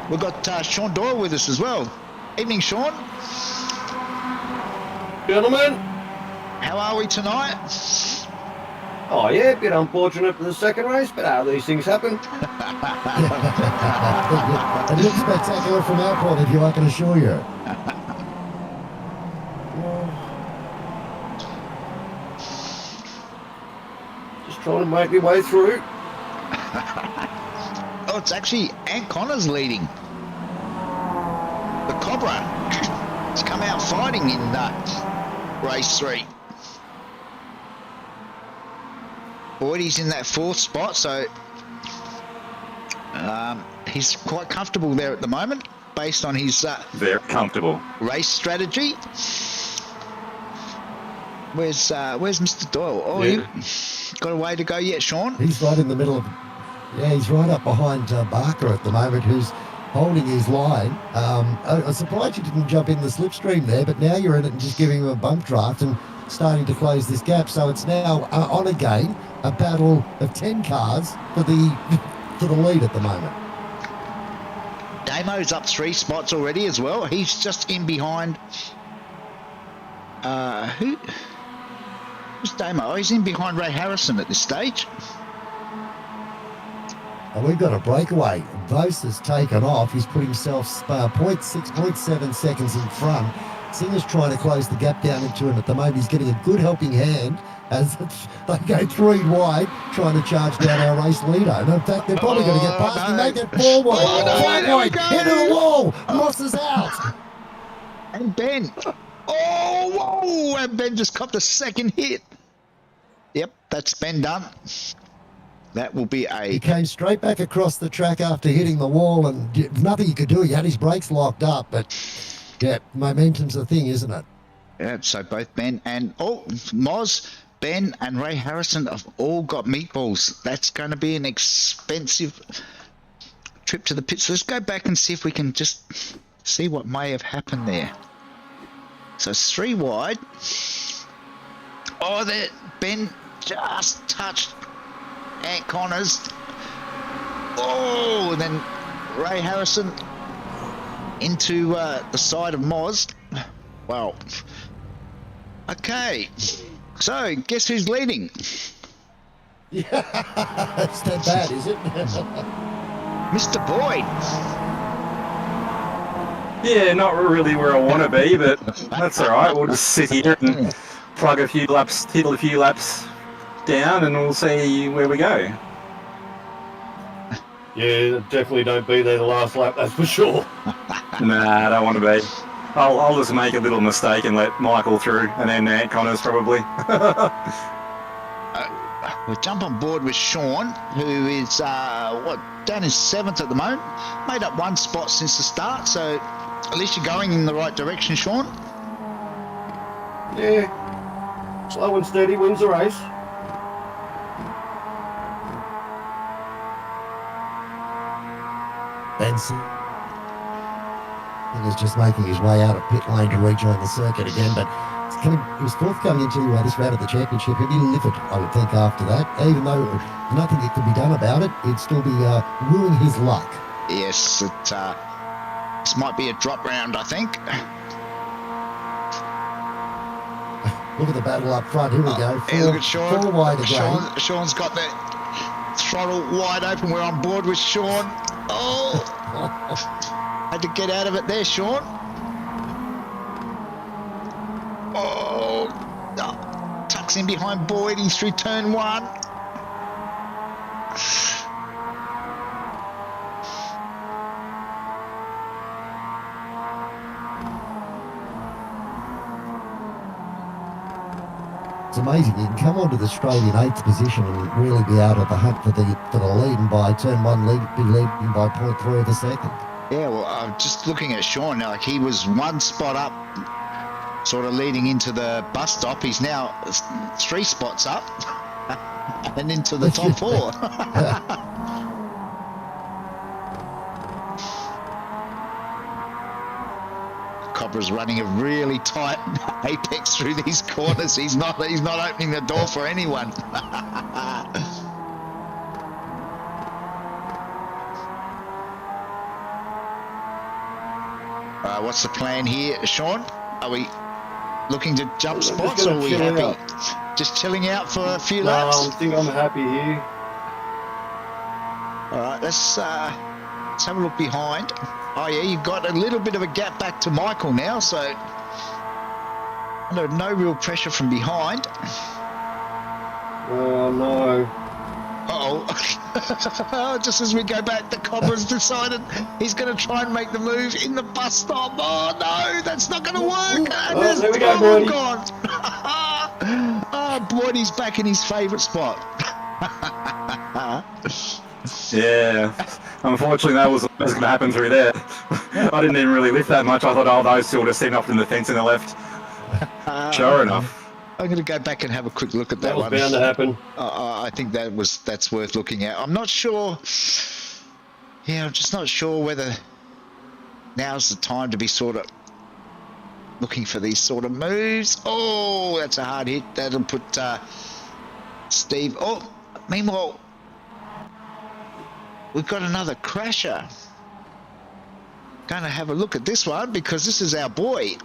We've got Sean Doyle with us as well. Evening, Sean. Gentlemen. How are we tonight? Oh yeah, a bit unfortunate for the second race, but these things happen. It looks spectacular from our point of view, I can assure you. Just trying to make my way through. Oh, it's actually Ant Connors leading. The Cobra has come out fighting in race 3. Boydie's in that 4th spot, so he's quite comfortable there at the moment, based on his Very comfortable race strategy. Where's Mr. Doyle? Oh, Yeah. you got a way to go yet, Sean? He's right in the middle of... Yeah, he's right up behind Barker at the moment, who's holding his line. I'm surprised you didn't jump in the slipstream there, but now you're in it and just giving him a bump draft and starting to close this gap. So it's now on again, a battle of 10 cars for the lead at the moment. Damo's up 3 spots already as well. He's just in behind... who's Damo? Oh, he's in behind Ray Harrison at this stage. And we've got a breakaway. Vos has taken off. He's put himself 0.7 seconds in front. Singer's trying to close the gap down into him at the moment. He's getting a good helping hand as they go 3 wide, trying to charge down our race leader. And in fact, they're probably going to get past him. Make it 4 wide. Oh, no, 5 there we wide. go. Into the wall. Moss is out. And Ben. Oh, whoa! And Ben just copped a second hit. Yep, that's Ben done. That will be He a... came straight back across the track after hitting the wall, and nothing he could do. He had his brakes locked up, but yeah, momentum's the thing, isn't it? Yeah, so both Ben and... Oh, Moz, Ben and Ray Harrison have all got meatballs. That's going to be an expensive trip to the pits. Let's go back and see if we can just see what may have happened there. So it's 3 wide. Oh, there, Ben just touched Ant Connors. Oh, and then Ray Harrison into the side of Moz. Wow. Okay. So, guess who's leading? Yeah, it's that bad, is it? Mr. Boyd. Yeah, not really where I want to be, but that's all right. We'll just sit here and plug a few laps, tiddle a few laps down, and we'll see where we go. Yeah, definitely don't be there the last lap, that's for sure. Nah, I don't want to be. I'll just make a little mistake and let Michael through, and then Ant Connors probably. We'll jump on board with Sean, who is, down in 7th at the moment. Made up 1 spot since the start, so at least you're going in the right direction, Sean. Yeah, slow and steady wins the race. Benson is just making his way out of pit lane to rejoin the circuit again, but he was forthcoming into this round of the championship. He'd be livid, I would think, after that. Even though nothing that could be done about it, it'd still be ruining his luck. Yes, this might be a drop round, I think. Look at the battle up front. Here we go. Hey, look at Sean. Four wide again. Sean's got the throttle wide open. We're on board with Sean. Oh, had to get out of it there, Sean. Oh, tucks in behind Boyd. He's through turn one. It's amazing. You can come onto the straight in 8th position and really be out of the hunt for the lead, and by turn one, be leading by 0.3 of a second. Yeah, well, I'm just looking at Sean now. Like, he was one spot up, sort of leading into the bus stop. He's now 3 spots up and into the top 4. Cobra's running a really tight apex through these corners. He's not opening the door for anyone. What's the plan here, Sean? Are we looking to jump spots, or are we happy? Just chilling out for a few laps? I think I'm happy here. All right, let's have a look behind. Oh yeah, you've got a little bit of a gap back to Michael now, so under no real pressure from behind. Oh no. Uh-oh. Just as we go back, the Cobra's decided he's going to try and make the move in the bus stop. Oh no, that's not going to work. And Oh, there we go, Boydie. Gone. Oh, Boydie's back in his favourite spot. Yeah. Unfortunately, that was what was going to happen through there. I didn't even really lift that much. I thought, oh, those two would have seen up in the fence in the left. Sure enough. I'm going to go back and have a quick look at that That was one. bound to happen. I think that's worth looking at. I'm not sure. Yeah, I'm just not sure whether now's the time to be sort of looking for these sort of moves. Oh, that's a hard hit. That'll put Steve. Oh, meanwhile, we've got another crasher. Going to have a look at this one because this is our boy.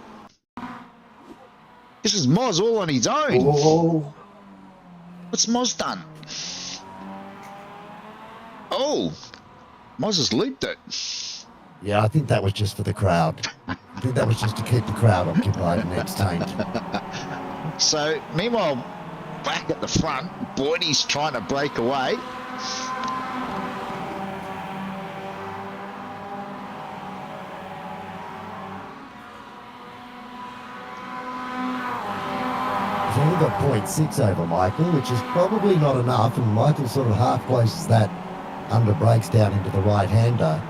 This is Moz all on his own. Oh. What's Moz done? Oh, Moz has looped it. Yeah, I think that was just for the crowd. I think that was just to keep the crowd occupied and entertained. So, meanwhile, back at the front, Boydie's trying to break away. He's only got 0.6 over Michael, which is probably not enough, and Michael sort of half closes that under brakes down into the right-hander.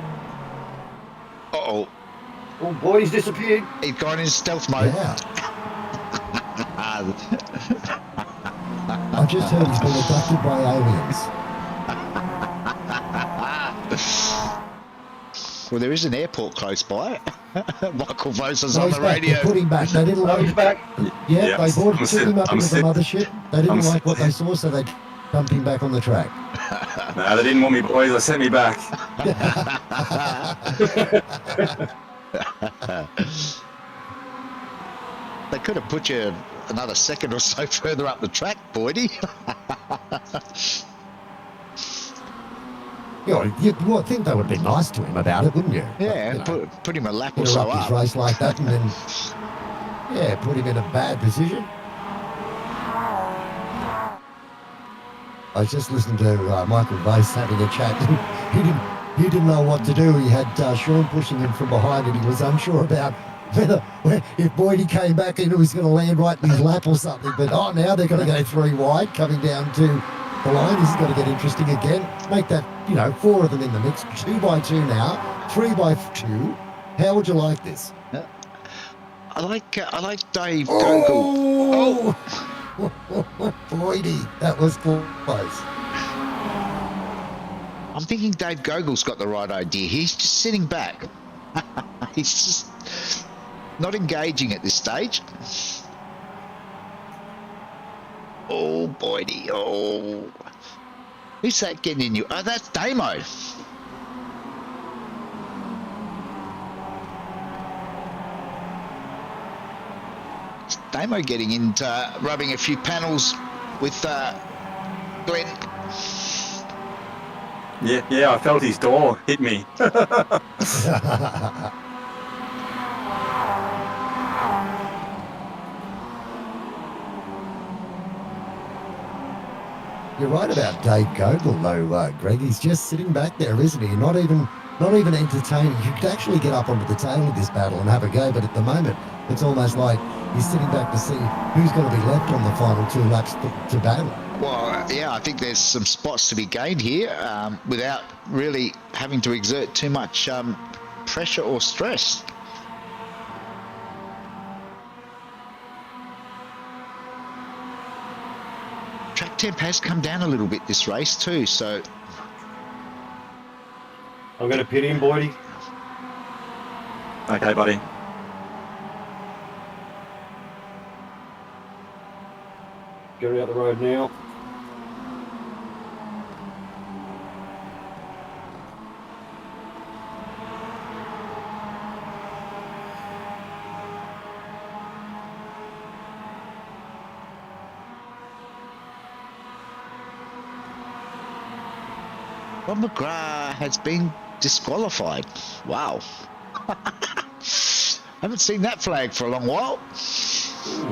Uh-oh. Oh, boy, he's disappeared. He's gone in stealth mode. Yeah. I just heard he's been abducted by aliens. Well, there is an airport close by. Michael Vosa's No, on he's the back. radio. They put him back. They didn't Oh, like he's back. Yeah, Yeah, they took him up I'm into the sick. mothership. They didn't I'm like what sick. they saw, so they dumped him back on the track. No, they didn't want me, boys. They sent me back. They could have put you another second or so further up the track, Boydie. You'd think they would be nice to him about it, wouldn't you? Yeah, But, you know, put him a lap or so interrupt his up. race like that and then, yeah, put him in a bad position. I was just listening to Michael Bass having a chat. He didn't know what to do. He had Sean pushing him from behind, and he was unsure about if Boydie came back and he was going to land right in his lap or something. But now they're going to go 3 wide, coming down to the line. This is going to get interesting again. Make that 4 of them in the mix. 2 by 2 now, 3 by 2. How would you like this? I like Dave Gogol. Oh, Boydie, that was close. I'm thinking Dave Gogol's got the right idea. He's just sitting back. He's just not engaging at this stage. Oh, Boydie. Oh. Who's that getting in you? Oh, that's Damo. Damo getting into rubbing a few panels with Glenn. Yeah, I felt his door hit me. You're right about Dave Gogol, though, Greg. He's just sitting back there, isn't he? Not even entertaining. You could actually get up onto the tail of this battle and have a go, but at the moment, it's almost like he's sitting back to see who's going to be left on the final 2 laps to battle. Well, yeah, I think there's some spots to be gained here without really having to exert too much pressure or stress. Track temp has come down a little bit this race too, so I'm going to pit him, Boydie. Okay, buddy. Get her out the road now. Bob McGrath has been disqualified. Wow. Haven't seen that flag for a long while. Ooh.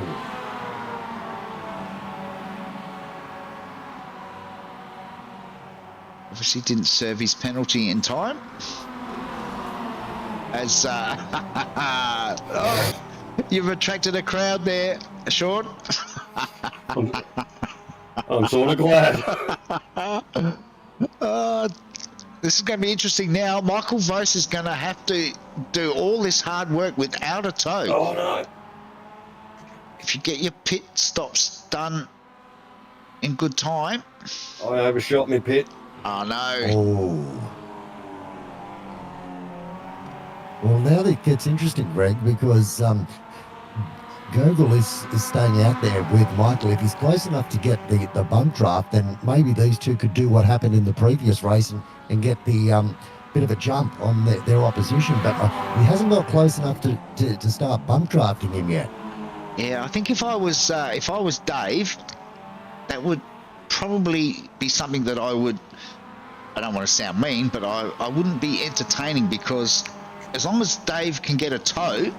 Obviously didn't serve his penalty in time. As oh, you've attracted a crowd there, Sean. I'm sort of glad. This is going to be interesting now. Michael Vos is going to have to do all this hard work without a toe. Oh, no. If you get your pit stops done in good time. I overshot my pit. Oh, no. Oh. Well, now it gets interesting, Greg, because Gogol is staying out there with Michael. If he's close enough to get the bump draft, then maybe these two could do what happened in the previous race and get the bit of a jump on their opposition. But he hasn't got close enough to start bump drafting him yet. Yeah, I think if I was Dave, that would probably be something that I would. I don't want to sound mean, but I wouldn't be entertaining, because as long as Dave can get a toe,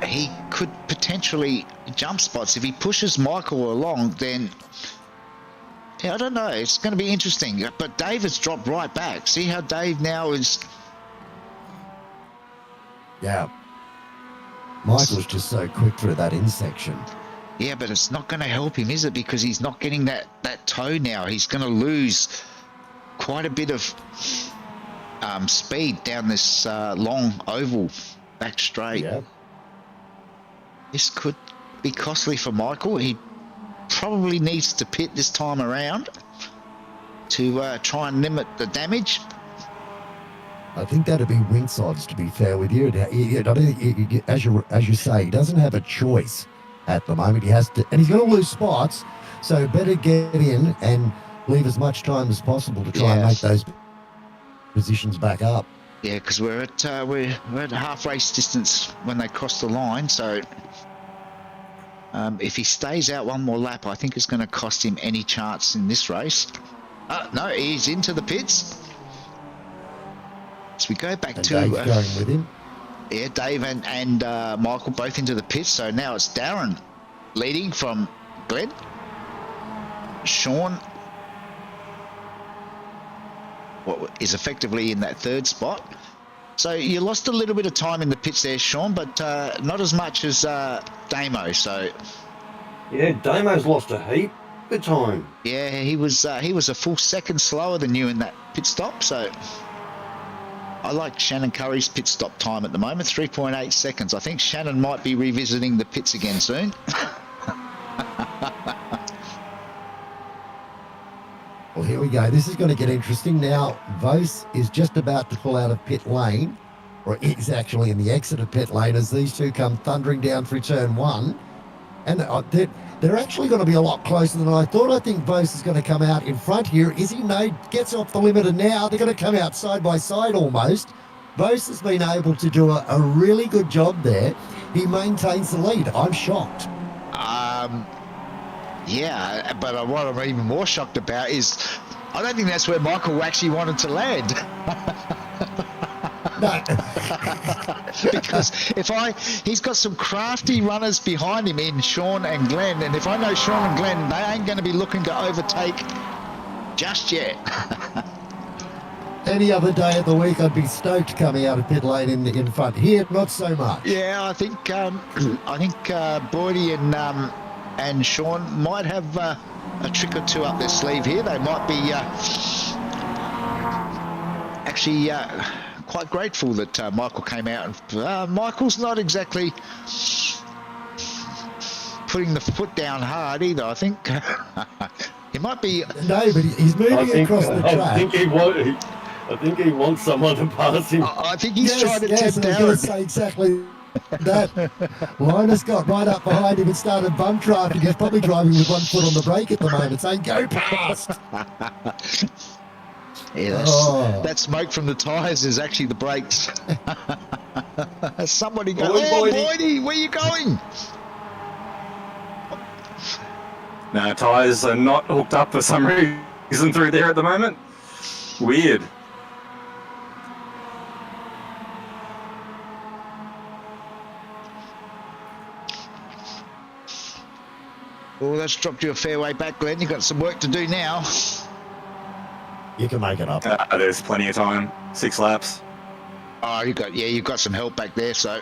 he could potentially jump spots. If he pushes Michael along, then yeah, I don't know. It's going to be interesting. But Dave has dropped right back. See how Dave now is. Yeah. Michael's just so quick through that in section. Yeah, but it's not going to help him, is it? Because he's not getting that toe now. He's going to lose quite a bit of speed down this long oval back straight. Yeah. This could be costly for Michael. He probably needs to pit this time around to try and limit the damage. I think that'd be Wink's odds, to be fair with you. As you say, he doesn't have a choice at the moment. He has to, and he's going to lose spots, so better get in and leave as much time as possible to try and make those positions back up. Yeah, because we're at half race distance when they cross the line, so if he stays out one more lap, I think it's going to cost him any chance in this race. No, he's into the pits. So we go back And to Dave's going with him. yeah, Dave and Michael both into the pits. So now it's Darren leading from Glenn. Sean what is effectively in that third spot. So you lost a little bit of time in the pits there, Sean, but not as much as Damo. So Yeah, Damo's lost a heap of time. yeah, he was a full second slower than you in that pit stop. So I like Shannon Curry's pit stop time at the moment, 3.8 seconds. I think Shannon might be revisiting the pits again soon. Well, here we go. This is going to get interesting. Now, Vos is just about to pull out of pit lane, or is actually in the exit of pit lane as these two come thundering down through turn one. And they're actually going to be a lot closer than I thought. I think Vos is going to come out in front here. Is he? No, gets off the limiter now. They're going to come out side by side almost. Vos has been able to do a really good job there. he maintains the lead. I'm shocked. Yeah, but what I'm even more shocked about is I don't think that's where Michael actually wanted to land. No. Because he's got some crafty runners behind him in Sean and Glenn, and if I know Sean and Glenn, they ain't going to be looking to overtake just yet. Any other day of the week, I'd be stoked coming out of pit lane in front. Here, not so much. Yeah, I think Boydie and Sean might have a trick or two up their sleeve here. They might be actually quite grateful that Michael came out. And Michael's not exactly putting the foot down hard either. I think he might be. No, but he's moving across the track. I think he wants someone to pass him. I think he's trying to yes, tempt I was Darren. going to say exactly that. Linus got right up behind him and started bump drafting. He's probably driving with one foot on the brake at the moment, saying, "Go past." Yeah, that smoke from the tyres is actually the brakes. Somebody go, Boydie, where you going? No, tyres are not hooked up for some reason through there at the moment. Weird. Oh, that's dropped you a fair way back, Glenn. You've got some work to do now. You can make it up. There's plenty of time. 6 laps. Oh, you've got some help back there, so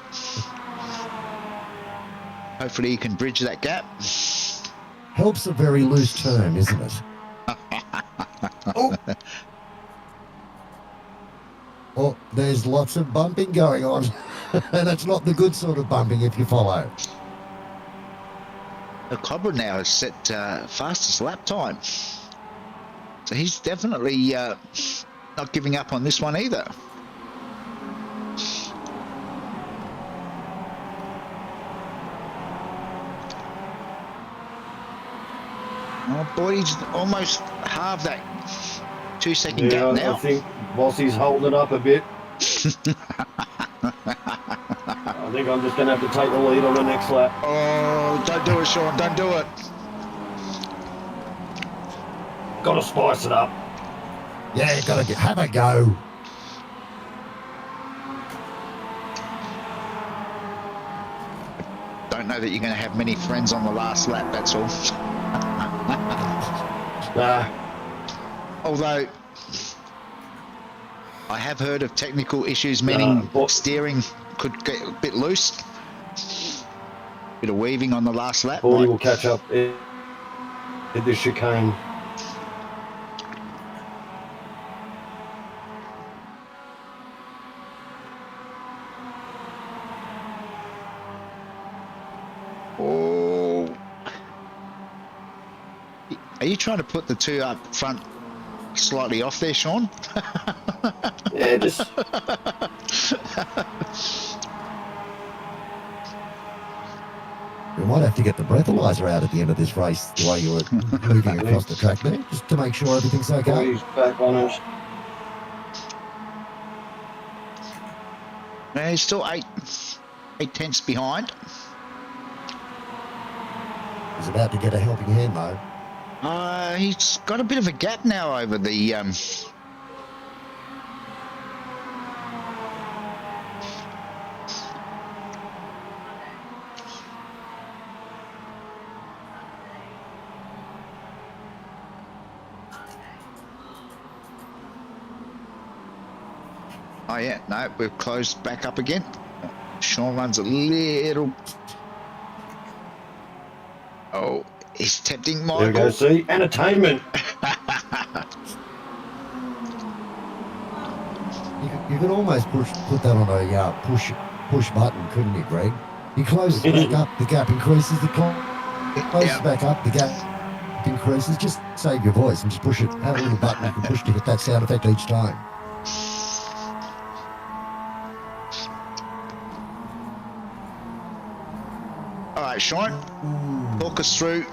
hopefully you can bridge that gap. Help's a very loose term, isn't it? Oh. Oh, there's lots of bumping going on. And it's not the good sort of bumping, if you follow. The Cobra now has set fastest lap time. So he's definitely not giving up on this one either. Oh boy, he's almost halved that 2-second gap now. I think Bossy's holding up a bit. I think I'm just going to have to take the lead on the next lap. Oh, don't do it, Sean, don't do it. Got to spice it up. Yeah, you got to have a go. Don't know that you're going to have many friends on the last lap, that's all. Nah. Although I have heard of technical issues, meaning steering could get a bit loose. Bit of weaving on the last lap. Boydie will catch up in the chicane. Oh. Are you trying to put the two up front slightly off there, Sean? Yeah, just... We might have to get the breathalyzer out at the end of this race, the way you were moving across the track there, just to make sure everything's okay. He's back on us. No, he's still 8 tenths behind. He's about to get a helping hand, though. He's got a bit of a gap now over the Oh yeah, no, we've closed back up again. Sean runs a little. Oh, he's tempting Michael. There we go, see? Entertainment. You could almost put that on a push button, couldn't you, Greg? He closes back up, the gap increases, closes back up, the gap increases. Just save your voice and just push it. Have a little button you can push to hit that sound effect each time. All right, Sean, talk us through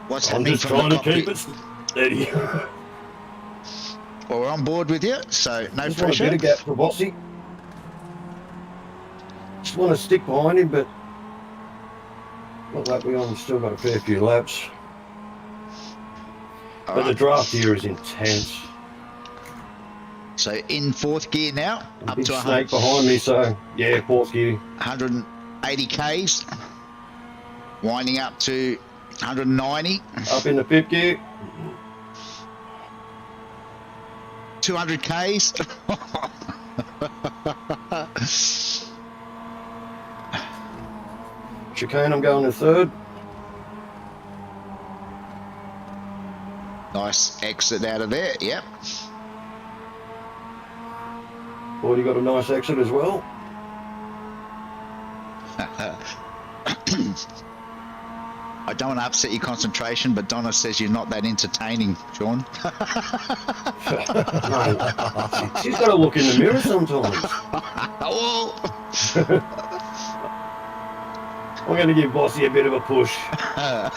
what's happening just from the trying to cockpit. keep it steady. Well, we're on board with you, so no Just want a pressure. bit of gap for Bossy. want to stick behind him, but what lap we on? Still got a fair few laps. But the draft here is intense. So in fourth gear now, up Big to snake behind me, so yeah, fourth gear. 180 Ks, winding up to 190, Up in the fifth gear. 200 Ks. Chicane, I'm going to third. Nice exit out of there, yep. Already got a nice exit as well. I don't want to upset your concentration, but Donna says you're not that entertaining, Sean. Mate, she's got to look in the mirror sometimes. Oh, I'm going to give Bossy a bit of a push. Oh,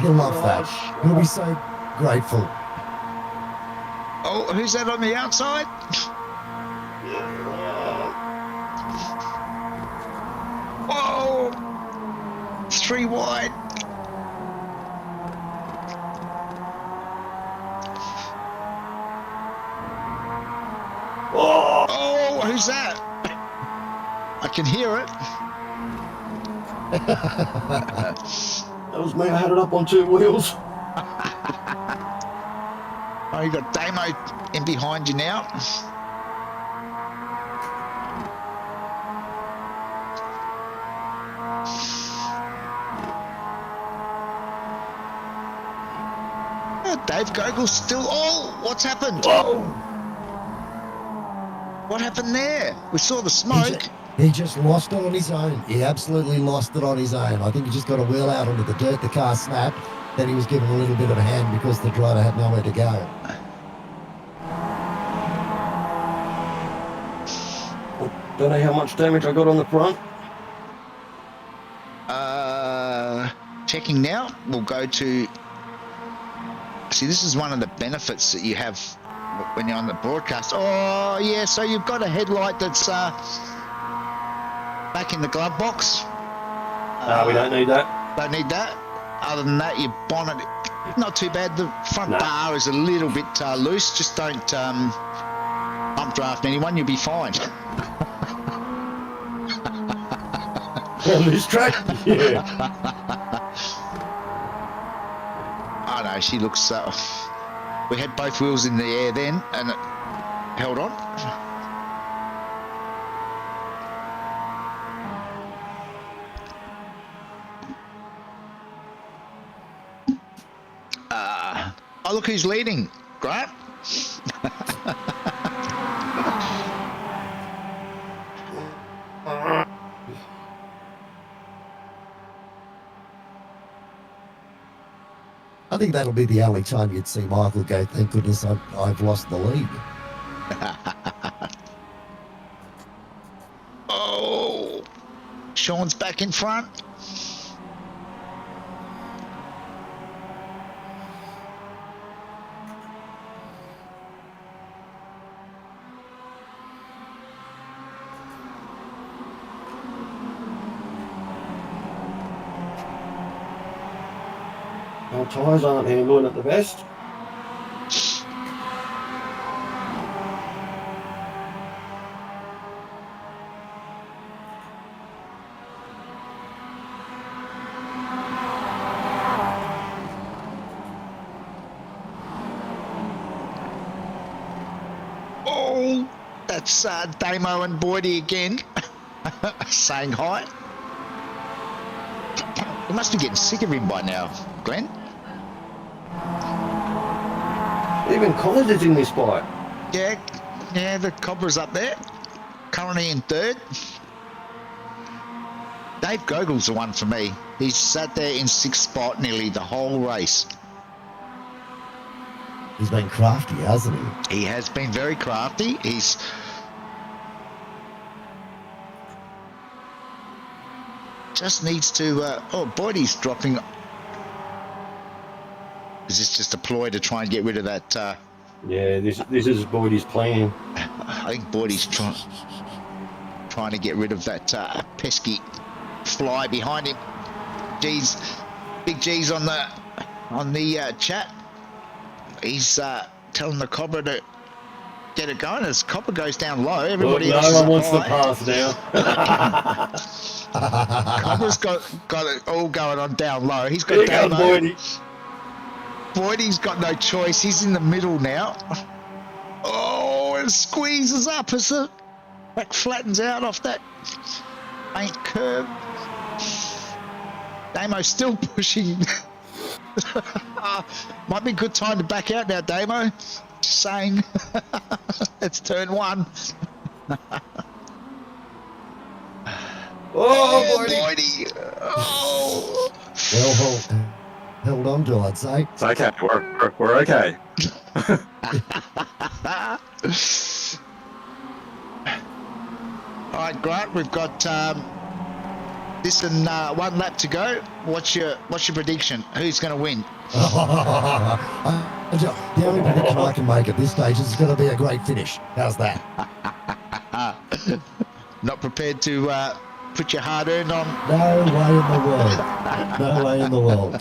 he'll love that. He'll be so grateful. oh, who's that on the outside? Whoa! 3 wide. Oh, who's that? I can hear it. That was me. I had it up on 2 wheels. Oh, you got Damo in behind you now. Dave Gogol's still. Oh, what's happened? Oh, What happened there? We saw the smoke. He just lost it on his own. He absolutely lost it on his own. I think he just got a wheel out onto the dirt. The car snapped. Then he was given a little bit of a hand because the driver had nowhere to go. don't know how much damage I got on the front. Checking now. We'll go to. See, this is one of the benefits that you have when you're on the broadcast. Oh, yeah, so you've got a headlight that's back in the glove box. We don't need that. Don't need that. Other than that, your bonnet, not too bad. The front bar is a little bit loose. Just don't pump draft anyone. You'll be fine. On this track? Yeah. Oh, no, she looks... we had both wheels in the air then, and it held on. Oh, look who's leading, Grant. I think that'll be the only time you'd see Michael go, thank goodness I've lost the lead. Oh, Sean's back in front. Our tyres aren't handling it the best. Oh, that's Damo and Boydie again saying hi. You must be getting sick of him by now, Glenn. Even Connors is in this fight. Yeah, the Cobra's up there. Currently in third. Dave Gogol's the one for me. He's sat there in sixth spot nearly the whole race. He's been crafty, hasn't he? He has been very crafty. He's just needs to. Oh, Boydie's dropping. Is this just a ploy to try and get rid of that? trying to get rid of that pesky fly behind him. Big G's on the chat. He's telling the Cobra to get it going. As Cobra goes down low, everybody Look, else no is one wants to high. pass now. Cobra's got it all going on down low. He's got Here comes Damo. Boydie. Boydie's got no choice. He's in the middle now. Oh, it squeezes up as the back flattens out off that faint curve. Damo's still pushing. Might be a good time to back out now, Damo. Just saying. It's turn 1. Oh, Boydie. Oh. Well, held on to, I'd say. It's okay. We're okay. All right, Grant, we've got this and 1 lap to go. What's your prediction? Who's going to win? The only prediction I can make at this stage is it's going to be a great finish. How's that? Not prepared to put your hard-earned on? No way in the world. No way in the world.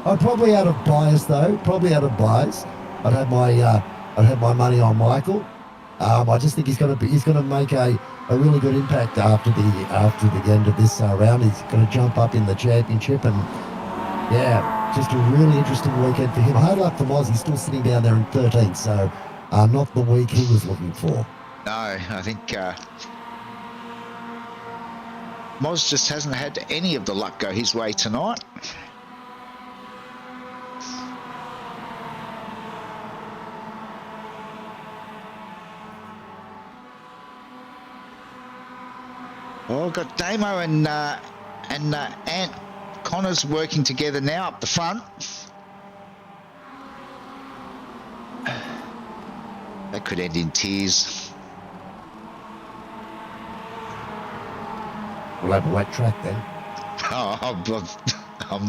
I'm probably out of bias though. Probably out of bias. I'd have my money on Michael. I just think he's going to make a really good impact after the end of this round. He's going to jump up in the championship, and yeah, just a really interesting weekend for him. Hard luck for Moz. He's still sitting down there in 13th, so not the week he was looking for. No, I think Moz just hasn't had any of the luck go his way tonight. Well, got Damo and Ant Connors working together now up the front. That could end in tears. We'll have a wet track then. Oh, I'm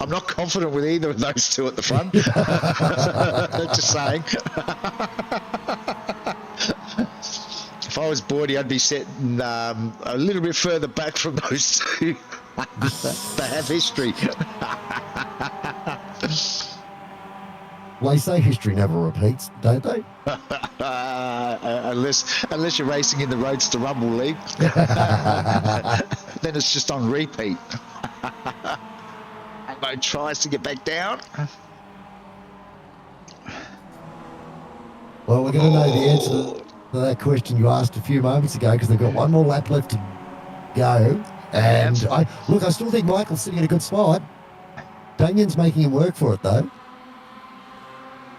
not confident with either of those two at the front. Just saying. If I was Boydie, I'd be sitting a little bit further back from those two. They have history. Well, they say history never repeats, don't they? Unless you're racing in the Roadster Rumble League. Then it's just on repeat. Mo tries to get back down. Well, we're going to know the answer to that question you asked a few moments ago, because they've got 1 more lap left to go. And I still think Michael's sitting in a good spot. Damien's making him work for it, though.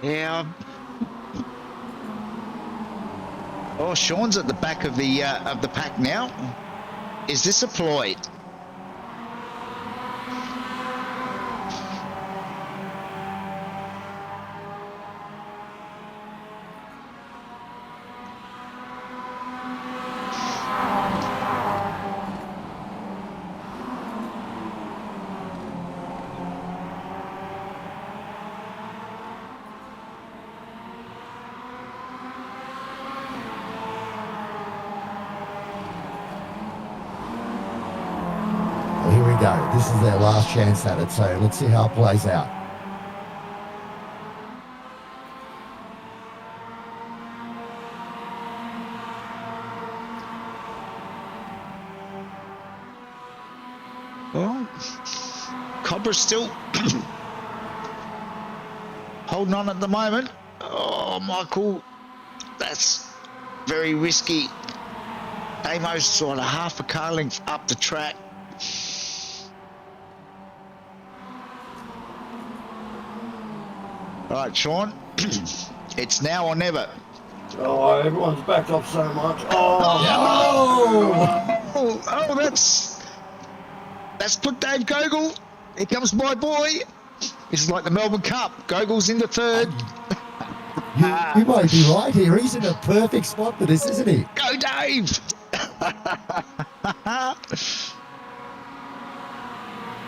Yeah. Oh, Sean's at the back of the pack now. Is this a ploy? Here we go. This is their last chance at it, so let's see how it plays out. Well, Cobra's still holding on at the moment. Oh, Michael, that's very risky. Damo's sort of half a car length up the track. All right, Sean, it's now or never. Oh, everyone's backed off so much. Oh, that's put Dave Gogol. Here comes my boy. This is like the Melbourne Cup. Gogol's in the third. You might be right here. He's in a perfect spot for this, isn't he? Go, Dave!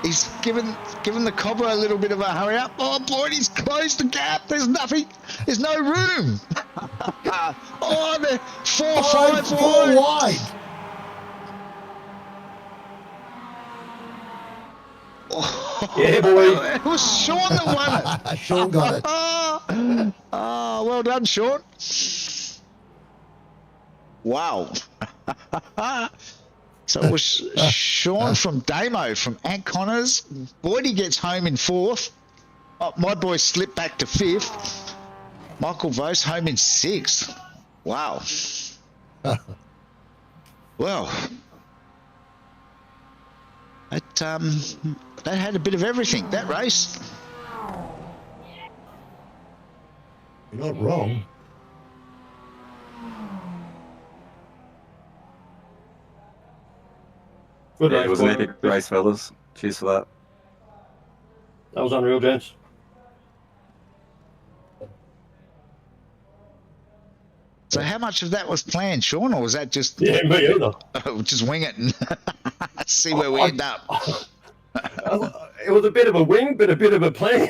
He's given the Cobra a little bit of a hurry up. Oh boy, he's closed the gap. There's nothing. There's no room. Oh, they're five Four wide. wide. Oh, Yeah, boy. It was Sean that won it. Sean got it. Oh, well done, Sean. Wow. So it was Sean from Damo, from Ant Connors. Boydie gets home in 4th. Oh, my boys slipped back to 5th. Michael Vose home in 6th. Wow. Well, that had a bit of everything, that race. You're not wrong. Good Yeah, race, it was an boy. epic race, fellas. Cheers for that. That was unreal, gents. So how much of that was planned, Sean, or was that just Yeah, me either. just wing it and see where we end up? It was a bit of a wing, but a bit of a plan.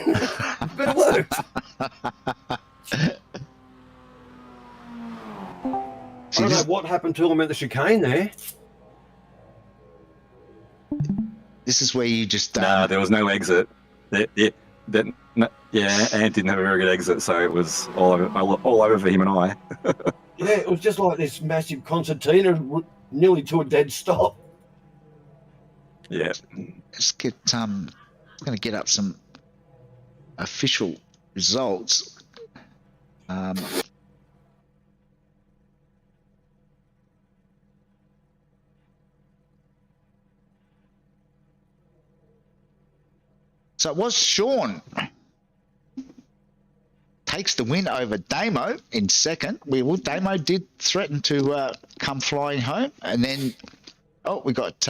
But it worked. I don't know what happened to him at the chicane there. This is where you just Nah, there was no exit. Ant didn't have a very good exit, so it was all over for him and I. Yeah, it was just like this massive concertina, nearly to a dead stop. Yeah. let's get going to get up some official results. So it was Sean takes the win over Damo in 2nd. Damo did threaten to come flying home, and then we got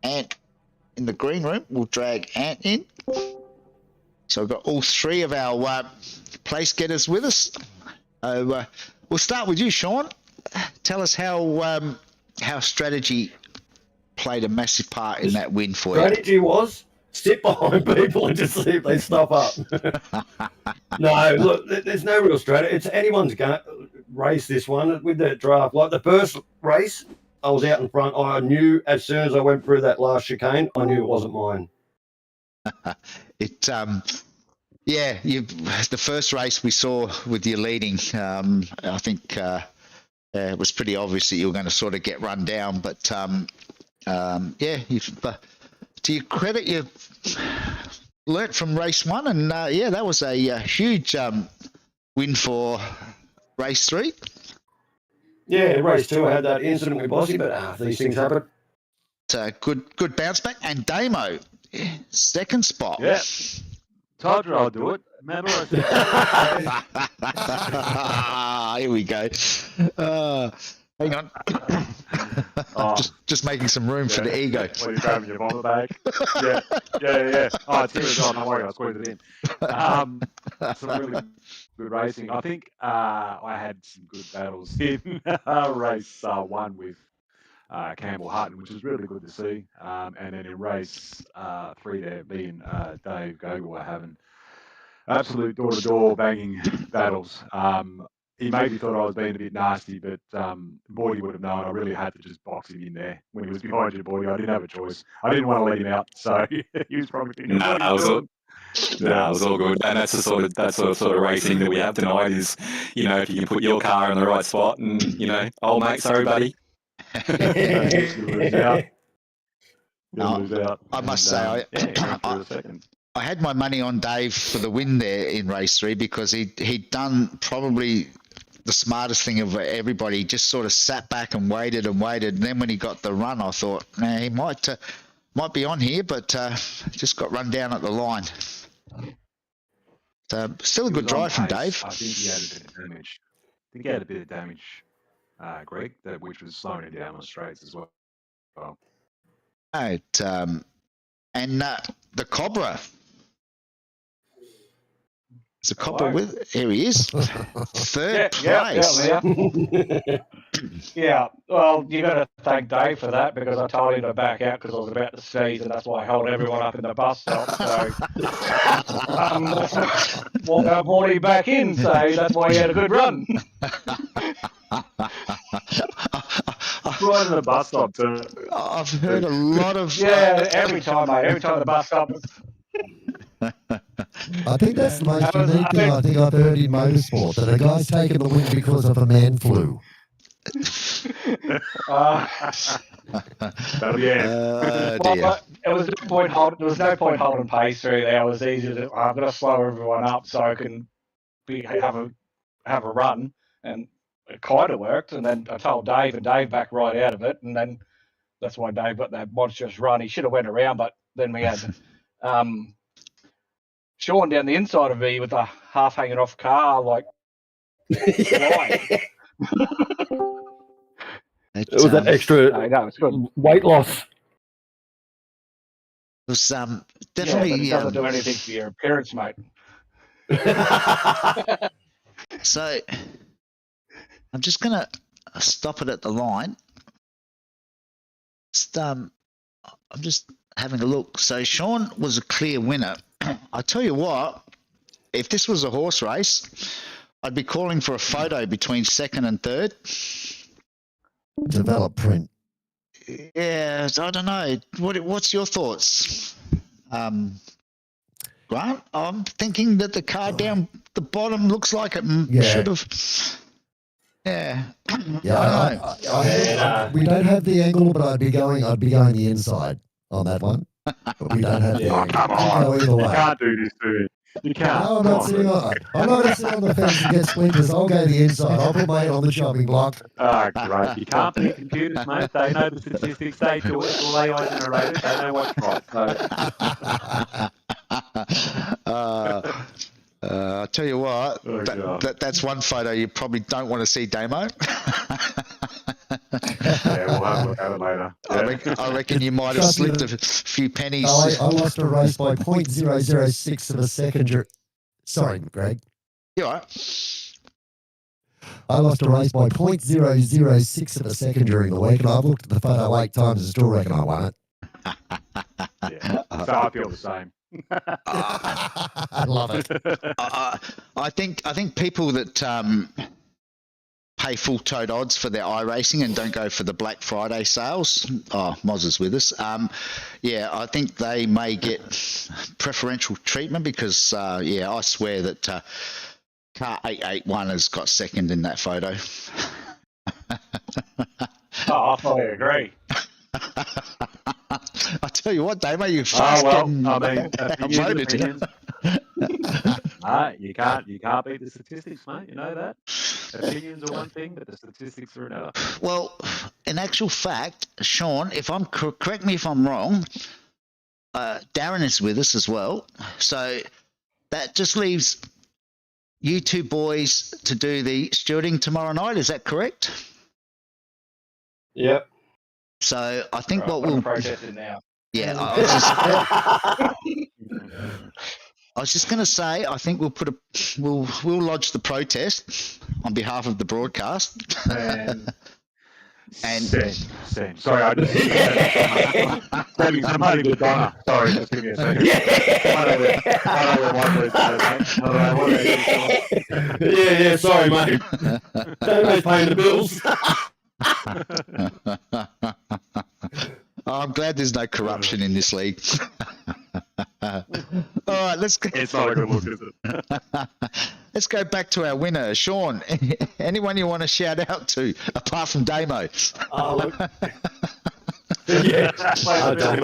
Ant in the green room. We'll drag Ant in. So we've got all 3 of our place getters with us. We'll start with you, Sean. Tell us how strategy played a massive part in that win for you. Strategy was sit behind people and just see if they stop up. No, look, there's no real strategy. It's anyone's race, this one, with that draft. Like the first race, I was out in front. I knew as soon as I went through that last chicane, I knew it wasn't mine. The first race we saw with you leading, I think it was pretty obvious that you were going to sort of get run down. But to your credit, you learnt from race 1, and that was a huge win for race 3. Yeah, race 2, I had that incident with Bossy, but these things happen. Good bounce back, and Damo, 2nd spot. Yeah. Told you I'll do it. Remember I said Here we go. Hang on. Just making some room for the ego. When you're grabbing your bomber bag. Yeah. Oh, it's here as well. Don't worry, I'll squeeze it in. Some really good racing. I think I had some good battles in race 1 with Campbell Hutton, which is really good to see. And then in race 3 there, me and Dave Gogol were having absolute door-to-door banging battles. He maybe thought I was being a bit nasty, but Boydie would have known I really had to just box him in there when he was behind you, Boydie. I didn't have a choice. I didn't want to let him out, so he was probably thinking, No, it was all good. And that's the sort of racing that we have tonight is, if you can put your car in the right spot and, old mate, sorry, buddy. Lose out. I must say, I had my money on Dave for the win there in race 3 because he'd done probably the smartest thing of everybody. He just sort of sat back and waited. And then when he got the run, I thought, he might be on here, but just got run down at the line. Still a good drive from Dave. I think he had a bit of damage. Greg, which was slowing it down on straights as well. And the Cobra. Is the Cobra with? Here he is. Third place. Yeah. Yeah, well, you got to thank Dave for that because I told him to back out because I was about to sneeze, and that's why I held everyone up in the bus stop. So, I brought him back in, so that's why he had a good run. Right in the bus stop too. I've heard a lot of. Yeah, every time, mate. Every time the bus stop. I think that's the most That was- unique thing I think I've heard in motorsport, that a guy's taken the win because of a man flu. Dear. Well, it was no point there was no point holding pace through there. It was easy to. I'm going to slow everyone up so I can have a run, and it kind of worked. And then I told Dave, and Dave backed right out of it, and then that's why Dave got that monstrous run. He should have went around, but then we had Sean down the inside of me with a half hanging off car, like flying. It was that extra No, it's good. weight loss. It was Yeah, definitely. but it doesn't do anything for your appearance, mate. So I'm just gonna stop it at the line. I'm just having a look. So Sean was a clear winner. I tell you what, if this was a horse race, I'd be calling for a photo between second and third. Develop print. Yeah, I don't know. What's your thoughts, Grant? I'm thinking that the car down the bottom looks like it should have. Yeah. Yeah, we don't have the angle, but I'd be going the inside on that one. But we don't have the angle. Come I'll go on. either You way. can't do this, do you? You can't. No, I'm not sitting on. I'm not going to sit on the fence and get splinters. I'll go the inside. I'll put mate on the chopping block. Oh, great. You can't beat computers, mate. They know the statistics. They do it. It's all AI generated. They know what's right. So. I'll tell you what, Oh, that's one photo you probably don't want to see, Damo. Yeah, we'll have a look at it later. Yeah. I reckon you might have Trust me, slipped a few pennies. I lost a race by 0.006 of a second. Sorry, Greg. You're all right. I lost a race by 0.006 of a second during the week, and I've looked at the photo 8 times and still reckon I won it. Yeah. So I feel the same. I love it. I think people that pay full-toed odds for their iRacing and don't go for the Black Friday sales. Oh, Moz is with us. Yeah, I think they may get preferential treatment because, I swear that car 881 has got second in that photo. I fully agree. I tell you what, Damo, you Oh, fast well, getting I mean, uploaded. No, you can't beat the statistics, mate. You know that. Opinions are one thing, but the statistics are another. Well, in actual fact, Sean, if I'm correct me if I'm wrong, Darren is with us as well. So that just leaves you two boys to do the stewarding tomorrow night. Is that correct? Yep. So I think Right, what I'm we'll protesting now. yeah. I was just going to say, I think we'll lodge the protest on behalf of the broadcast. And Same. Sorry, I just sending some money to Donna. Sorry, just give me a second. Yeah, sorry, mate. Don't paying the bills. I'm glad there's no corruption in this league. All right, let's go. It's not a good look, is it? Let's go back to our winner, Sean. Anyone you want to shout out to apart from Damo? Oh, look. Yeah, I don't.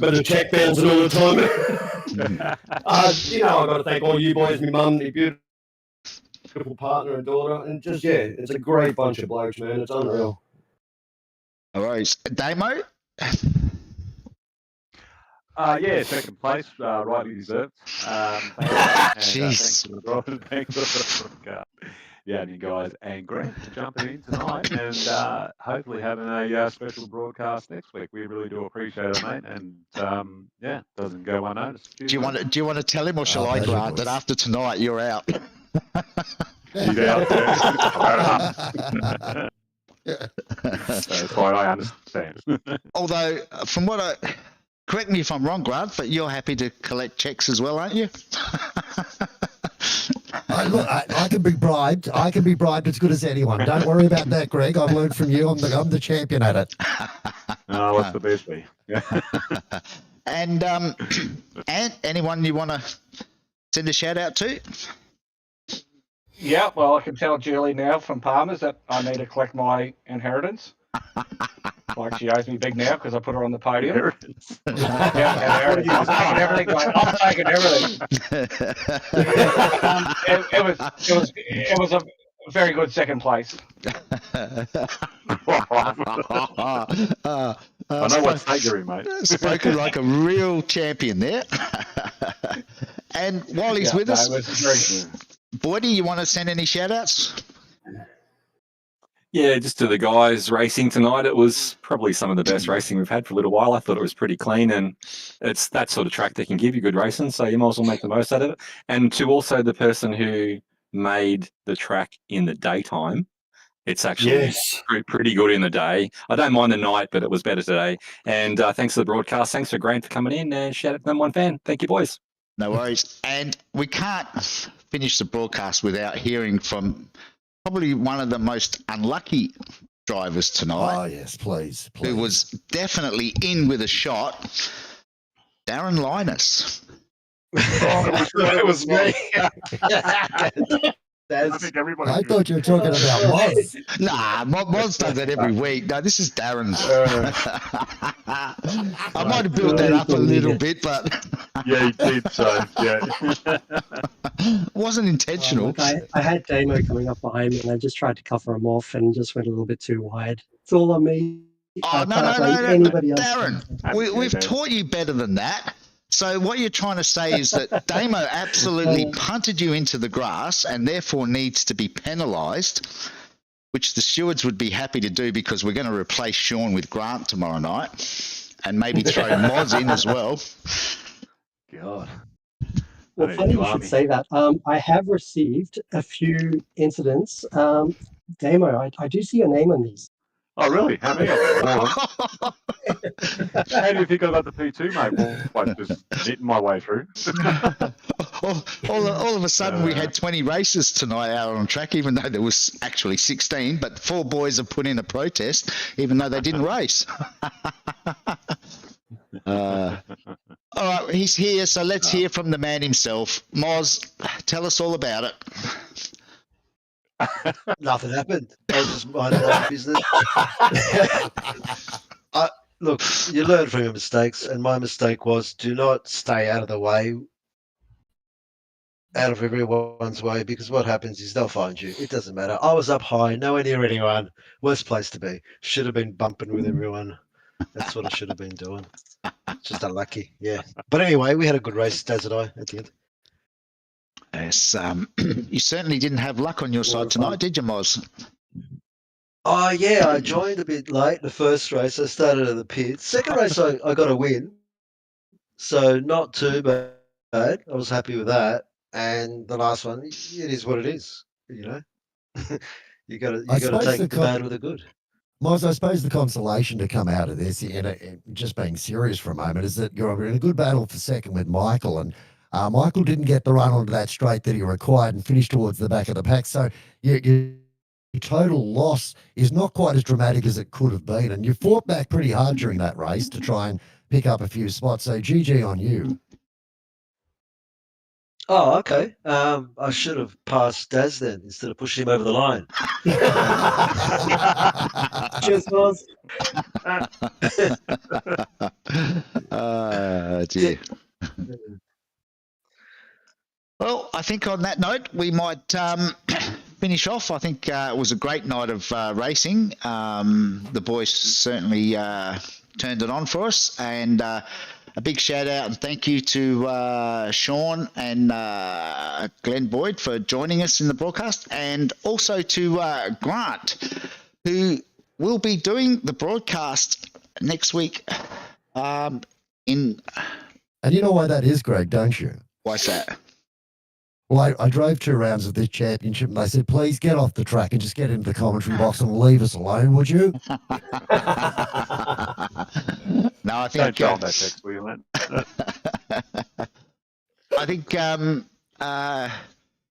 But the check bouncing all the time. I've got to thank all you boys, my mum, my beautiful partner and daughter, and just it's a great bunch of blokes, man. It's unreal. All right, Damo. Second place, rightly deserved. Jeez. Thanks for the broadcast. Yeah, and you guys and Grant for jumping in tonight, and hopefully having a special broadcast next week. We really do appreciate it, mate. And doesn't go unnoticed. Do you want to tell him, or shall I, pleasure, Grant, boys. that after tonight you're out? He's out there. That's fine. I understand. Although, from what correct me if I'm wrong, Grant, but you're happy to collect checks as well, aren't you? Look, I can be bribed. I can be bribed as good as anyone. Don't worry about that, Greg. I've learned from you. I'm the champion at it. Oh, what's the best way? And anyone you want to send a shout out to? Yeah, well, I can tell Julie now from Palmer's that I need to collect my inheritance. Like she owes me big now because I put her on the podium. Inheritance. Yeah, inheritance. I'm taking everything, mate. I'm taking everything. It was a very good second place. I know what state you're in, mate. Spoken like a real champion there. And while he's with us, Boydie, you want to send any shout outs? Yeah, just to the guys racing tonight. It was probably some of the best racing we've had for a little while. I thought it was pretty clean, and it's that sort of track that can give you good racing, so you might as well make the most out of it. And to also the person who made the track in the daytime, it's actually pretty good in the day. I don't mind the night, but it was better today. And thanks to the broadcast. Thanks for Grant for coming in, and shout out to them one fan. Thank you, boys. No worries. And we can't finish the broadcast without hearing from probably one of the most unlucky drivers tonight. Oh, yes, please. Who was definitely in with a shot, Darren Linus. It was me. I think everybody. I thought you were talking about Moz. Nah, Moz does that every week. No, this is Darren's. I might have built that up a little bit, but Yeah, he did. So yeah. it wasn't intentional. Look, I had Damo coming up behind me, and I just tried to cover him off and just went a little bit too wide. It's all on me. Oh, no, Anybody else Darren, we've taught you better than that. So what you're trying to say is that Damo absolutely punted you into the grass and therefore needs to be penalised, which the stewards would be happy to do because we're going to replace Sean with Grant tomorrow night and maybe throw Moz in as well. God. Well, funny you should say that. I have received a few incidents. Damo, I do see your name on these. Oh, really? How many? How do you think I got the P2, mate? Well, I just hitting my way through. all of a sudden, we had 20 races tonight out on track, even though there was actually 16. But 4 boys have put in a protest, even though they didn't race. All right, he's here, so let's hear from the man himself. Moz, tell us all about it. Nothing happened. I was just minding my business. Look, you learn from your mistakes, and my mistake was do not stay out of the way, out of everyone's way, because what happens is they'll find you. It doesn't matter. I was up high, nowhere near anyone. Worst place to be. Should have been bumping with everyone. That's what I should have been doing. Just unlucky, yeah. But anyway, we had a good race, Daz and I, at the end. Yes, you certainly didn't have luck on your side tonight, did you, Moz? Oh, yeah, I joined a bit late. The first race, I started at the pits. Second race, I got a win. So not too bad. I was happy with that. And the last one, it is what it is, you know. you got to take the bad with the good. Moz, I suppose the consolation to come out of this, and just being serious for a moment, is that you're in a good battle for second with Michael, and Michael didn't get the run onto that straight that he required and finished towards the back of the pack. So your total loss is not quite as dramatic as it could have been. And you fought back pretty hard during that race to try and pick up a few spots. So GG on you. Oh, okay. I should have passed Daz then instead of pushing him over the line. Cheers, Moz. Dear. Well, I think on that note, we might finish off. I think it was a great night of racing. The boys certainly turned it on for us. And a big shout out and thank you to Sean and Glenn Boyd for joining us in the broadcast. And also to Grant, who will be doing the broadcast next week. And you know why that is, Greg, don't you? Why's that? Well, I drove 2 rounds of this championship, and they said, please get off the track and just get into the commentary box and leave us alone, would you? No, I Don't think show 'em that text, will you, mate? I think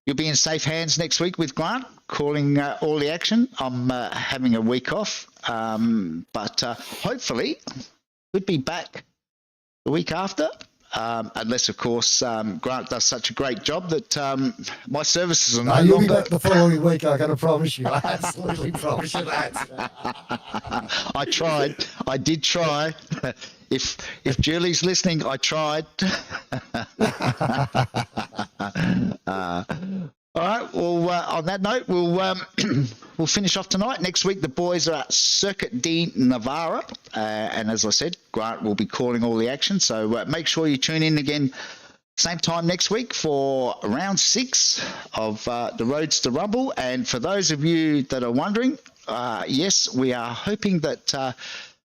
you'll be in safe hands next week with Grant calling all the action. I'm having a week off, but hopefully we'll be back the week after. Unless, of course, Grant does such a great job that my services are no You'll be longer. back the following week, I can promise you. I absolutely promise you that. I tried. I did try. If Julie's listening, I tried. All right. Well, on that note, we'll finish off tonight. Next week, the boys are at Circuit de Navarra, and as I said, Grant will be calling all the action. So make sure you tune in again, same time next week for round 6 of the Roadster Rumble. And for those of you that are wondering, yes, we are hoping that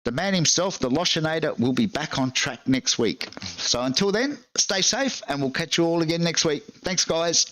the man himself, the Loshinator, will be back on track next week. So until then, stay safe, and we'll catch you all again next week. Thanks, guys.